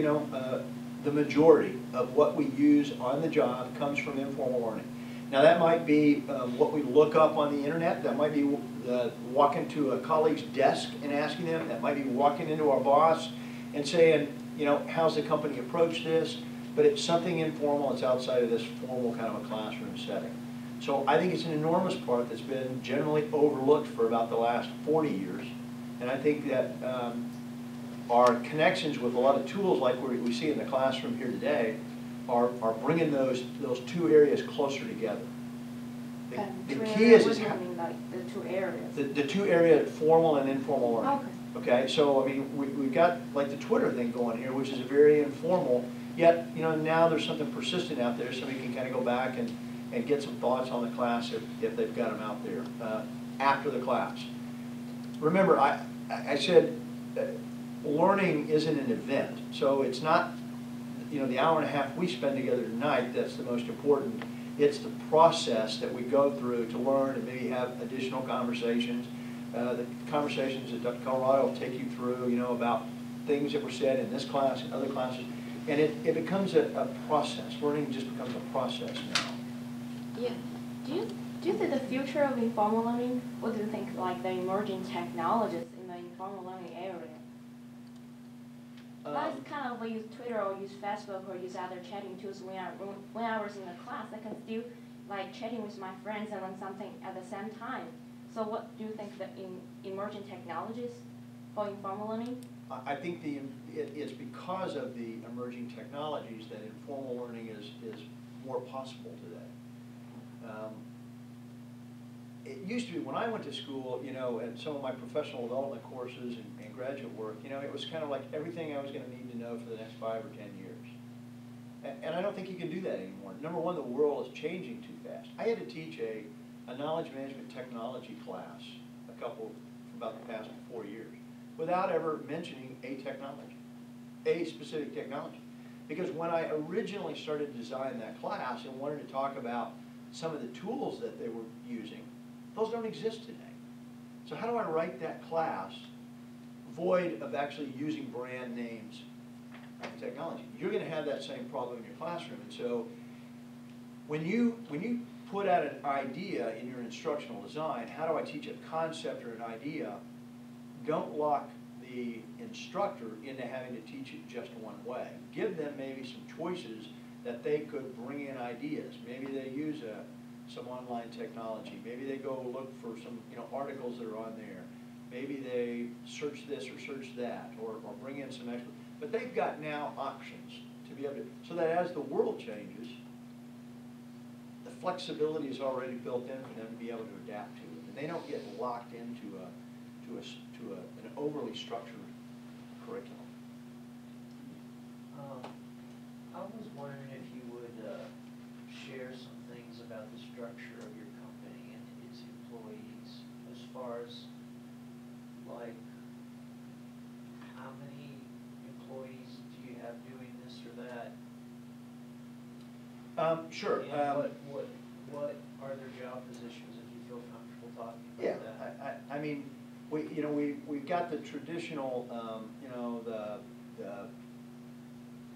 S1: the majority of what we use on the job comes from informal learning. Now that might be what we look up on the internet. That might be walking to a colleague's desk and asking them. That might be walking into our boss and saying, how's the company approach this? But it's something informal. It's outside of this formal kind of a classroom setting. So I think it's an enormous part that's been generally overlooked for about the last 40 years. And I think that our connections with a lot of tools like we see in the classroom here today are bringing those two areas closer together. The key is
S17: like the two areas.
S1: The two areas, formal and informal learning. Okay, so I mean, we've got like the Twitter thing going here, which is very informal, yet now there's something persistent out there, somebody can kind of go back and get some thoughts on the class if they've got them out there after the class. Remember, I said learning isn't an event, so it's not the hour and a half we spend together tonight that's the most important. It's the process that we go through to learn and maybe have additional conversations. the conversations that Dr. Colorado will take you through, you know, about things that were said in this class and other classes. And it becomes a process. Learning just becomes a process now.
S19: Yeah. Do you think the future of informal learning, what do you think like the emerging technologies in the informal learning area? That's kind of use Twitter or use Facebook or use other chatting tools when I was in the class. I can still like chatting with my friends and learn something at the same time. So what do you think the emerging technologies for informal learning?
S1: I think it's because of the emerging technologies that informal learning is more possible today. It used to be, when I went to school, you know, and some of my professional development courses and graduate work, you know, it was kind of like everything I was going to need to know for the next 5 or 10 years. And I don't think you can do that anymore. Number one, the world is changing too fast. I had to teach a knowledge management technology class for about the past 4 years without ever mentioning a technology, a specific technology. Because when I originally started to design that class and wanted to talk about some of the tools that they were using, those don't exist today. So how do I write that class void of actually using brand names of technology? You're going to have that same problem in your classroom. And so when you put out an idea in your instructional design, how do I teach a concept or an idea? Don't lock the instructor into having to teach it just one way. Give them maybe some choices that they could bring in ideas. Maybe they use some online technology. Maybe they go look for some articles that are on there. Maybe they search this or search that, or bring in some extra. But they've got now options to be able to, so that as the world changes, the flexibility is already built in for them to be able to adapt to it. And they don't get locked into an overly structured curriculum.
S5: I was wondering if you would share some things about the structure of your company and its employees, as far as like how many employees do you have doing this or that?
S1: Sure.
S5: And what are their job positions, if you feel comfortable talking about that?
S1: I mean, we've got the traditional, the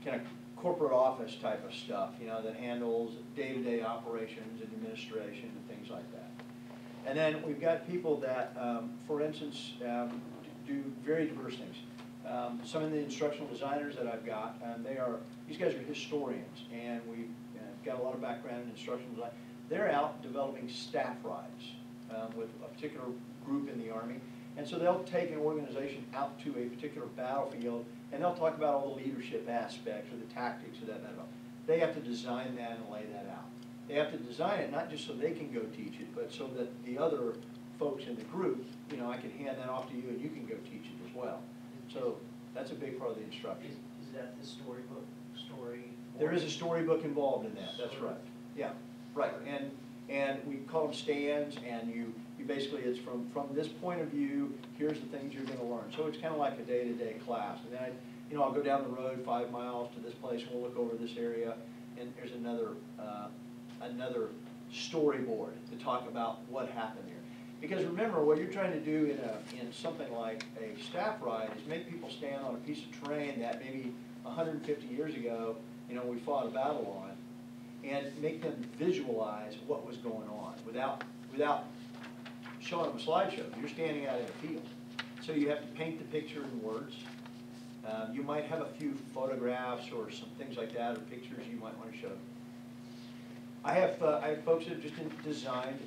S1: kind of corporate office type of stuff, that handles day-to-day operations and administration and things like that. And then we've got people that, for instance, do very diverse things. Some of the instructional designers that I've got, these guys are historians, and we've got a lot of background in instructional design. They're out developing staff rides with a particular group in the Army. And so they'll take an organization out to a particular battlefield, and they'll talk about all the leadership aspects or the tactics of that battle. They have to design that and lay that out. They have to design it not just so they can go teach it, but so that the other folks in the group, I can hand that off to you and you can go teach it as well. So that's a big part of the instruction.
S5: Is that the storybook story?
S1: There is a storybook involved in that. That's right. Yeah, right. And we call them stands, and you basically, it's from this point of view, here's the things you're going to learn. So it's kind of like a day-to-day class. And then I'll go down the road 5 miles to this place, and we'll look over this area, and there's another storyboard to talk about what happened there. Because remember, what you're trying to do in something like a staff ride is make people stand on a piece of terrain that maybe 150 years ago, we fought a battle on, and make them visualize what was going on without showing them a slideshow. You're standing out in a field. So you have to paint the picture in words. You might have a few photographs or some things like that, or pictures you might want to show. I have folks that have just designed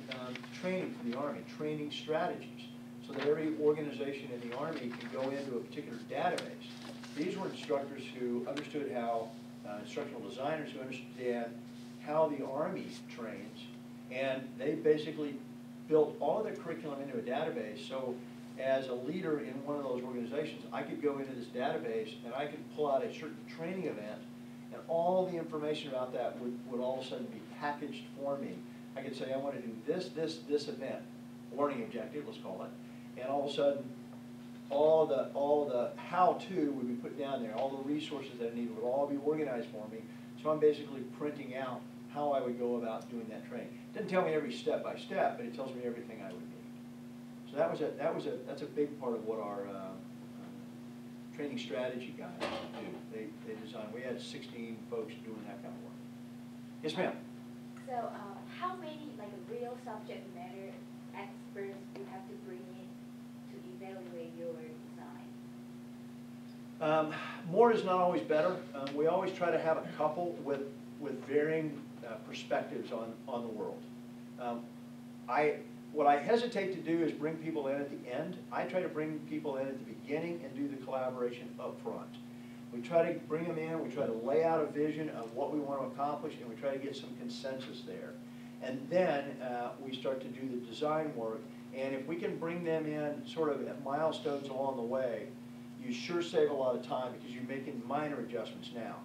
S1: training for the Army, training strategies, so that every organization in the Army can go into a particular database. These were instructors who understood how, instructional designers who understand how the Army trains, and they basically built all of their curriculum into a database. So as a leader in one of those organizations, I could go into this database and I could pull out a certain training event, and all the information about that would all of a sudden be packaged for me. I could say, I want to do this event, learning objective, let's call it, and all of a sudden, all the how-to would be put down there. All the resources that I need would all be organized for me. So I'm basically printing out how I would go about doing that training. It doesn't tell me every step by step, but it tells me everything I would need. So that's a big part of what our training strategy guys do. They design. We had 16 folks doing that kind of work. Yes, ma'am.
S2: So how many like real subject matter experts do you have to bring in to evaluate your design?
S1: More is not always better. We always try to have a couple with varying perspectives on the world. What I hesitate to do is bring people in at the end. I try to bring people in at the beginning and do the collaboration up front. We try to bring them in, we try to lay out a vision of what we want to accomplish, and we try to get some consensus there. And then we start to do the design work, and if we can bring them in sort of at milestones along the way, you sure save a lot of time because you're making minor adjustments now.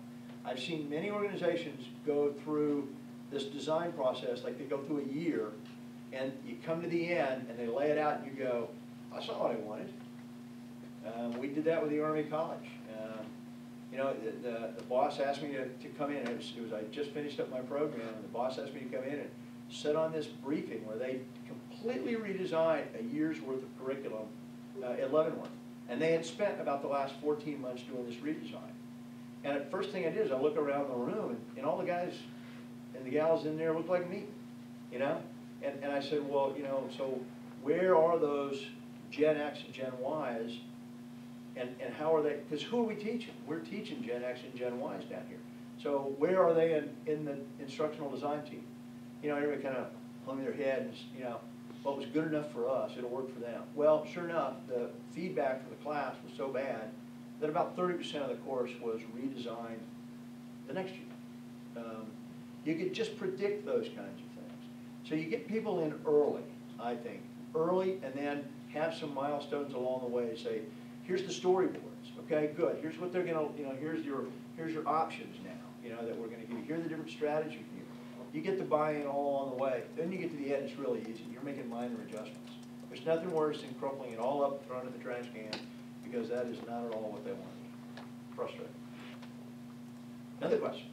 S1: I've seen many organizations go through this design process, like they go through a year, and you come to the end and they lay it out and you go, that's not what I wanted. We did that with the Army College. You know, the boss asked me to come in. It was I just finished up my program, and the boss asked me to come in and sit on this briefing where they completely redesigned a year's worth of curriculum at Leavenworth. And they had spent about the last 14 months doing this redesign. And the first thing I did is I look around the room, and all the guys and the gals in there look like me, you know? And I said, well, you know, so where are those Gen X and Gen Ys, and how are they, because who are we teaching? We're teaching Gen X and Gen Ys down here. So where are they in the instructional design team? You know, everybody kind of hung their head and, you know, what was good enough for us, it'll work for them. Well, sure enough, the feedback from the class was so bad that about 30% of the course was redesigned the next year. You could just predict those kinds of things. So you get people in early, I think, early, and then have some milestones along the way. Say, here's the storyboards. Okay, good. Here's what they're gonna, you know, here's your options now, you know, that we're gonna give you. Here are the different strategies for you. You get the buy-in all along the way. Then you get to the end, it's really easy. You're making minor adjustments. There's nothing worse than crumpling it all up, throwing it in the trash can, because that is not at all what they want. Frustrating. Another question.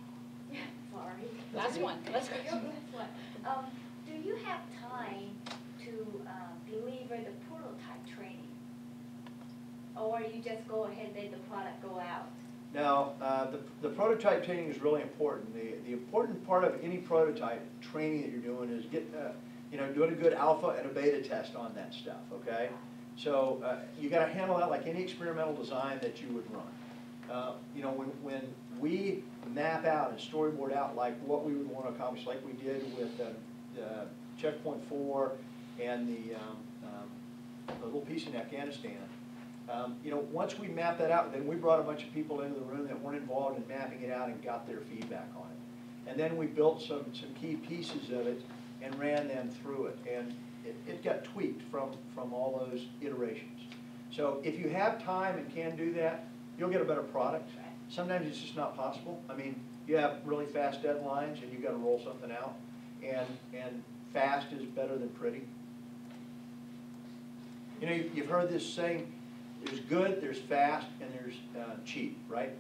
S2: Sorry.
S14: Last one. Let's go.
S2: Last one. Do you have time to deliver the prototype training? Or you just go ahead and let the product go out?
S1: Now, the prototype training is really important. The important part of any prototype training that you're doing is doing a good alpha and a beta test on that stuff, okay? So you got to handle that like any experimental design that you would run. You know, when we map out and storyboard out like what we would want to accomplish, like we did with Checkpoint 4 and the little piece in Afghanistan, you know, once we mapped that out, then we brought a bunch of people into the room that weren't involved in mapping it out and got their feedback on it. And then we built some key pieces of it and ran them through it. And it got tweaked from all those iterations. So if you have time and can do that, you'll get a better product. Sometimes it's just not possible. I mean, you have really fast deadlines and you've got to roll something out. And fast is better than pretty. You know, you've heard this saying, there's good, there's fast, and there's cheap, right?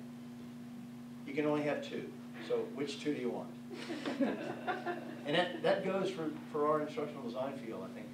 S1: You can only have two. So which two do you want? And that goes for our instructional design field, I think.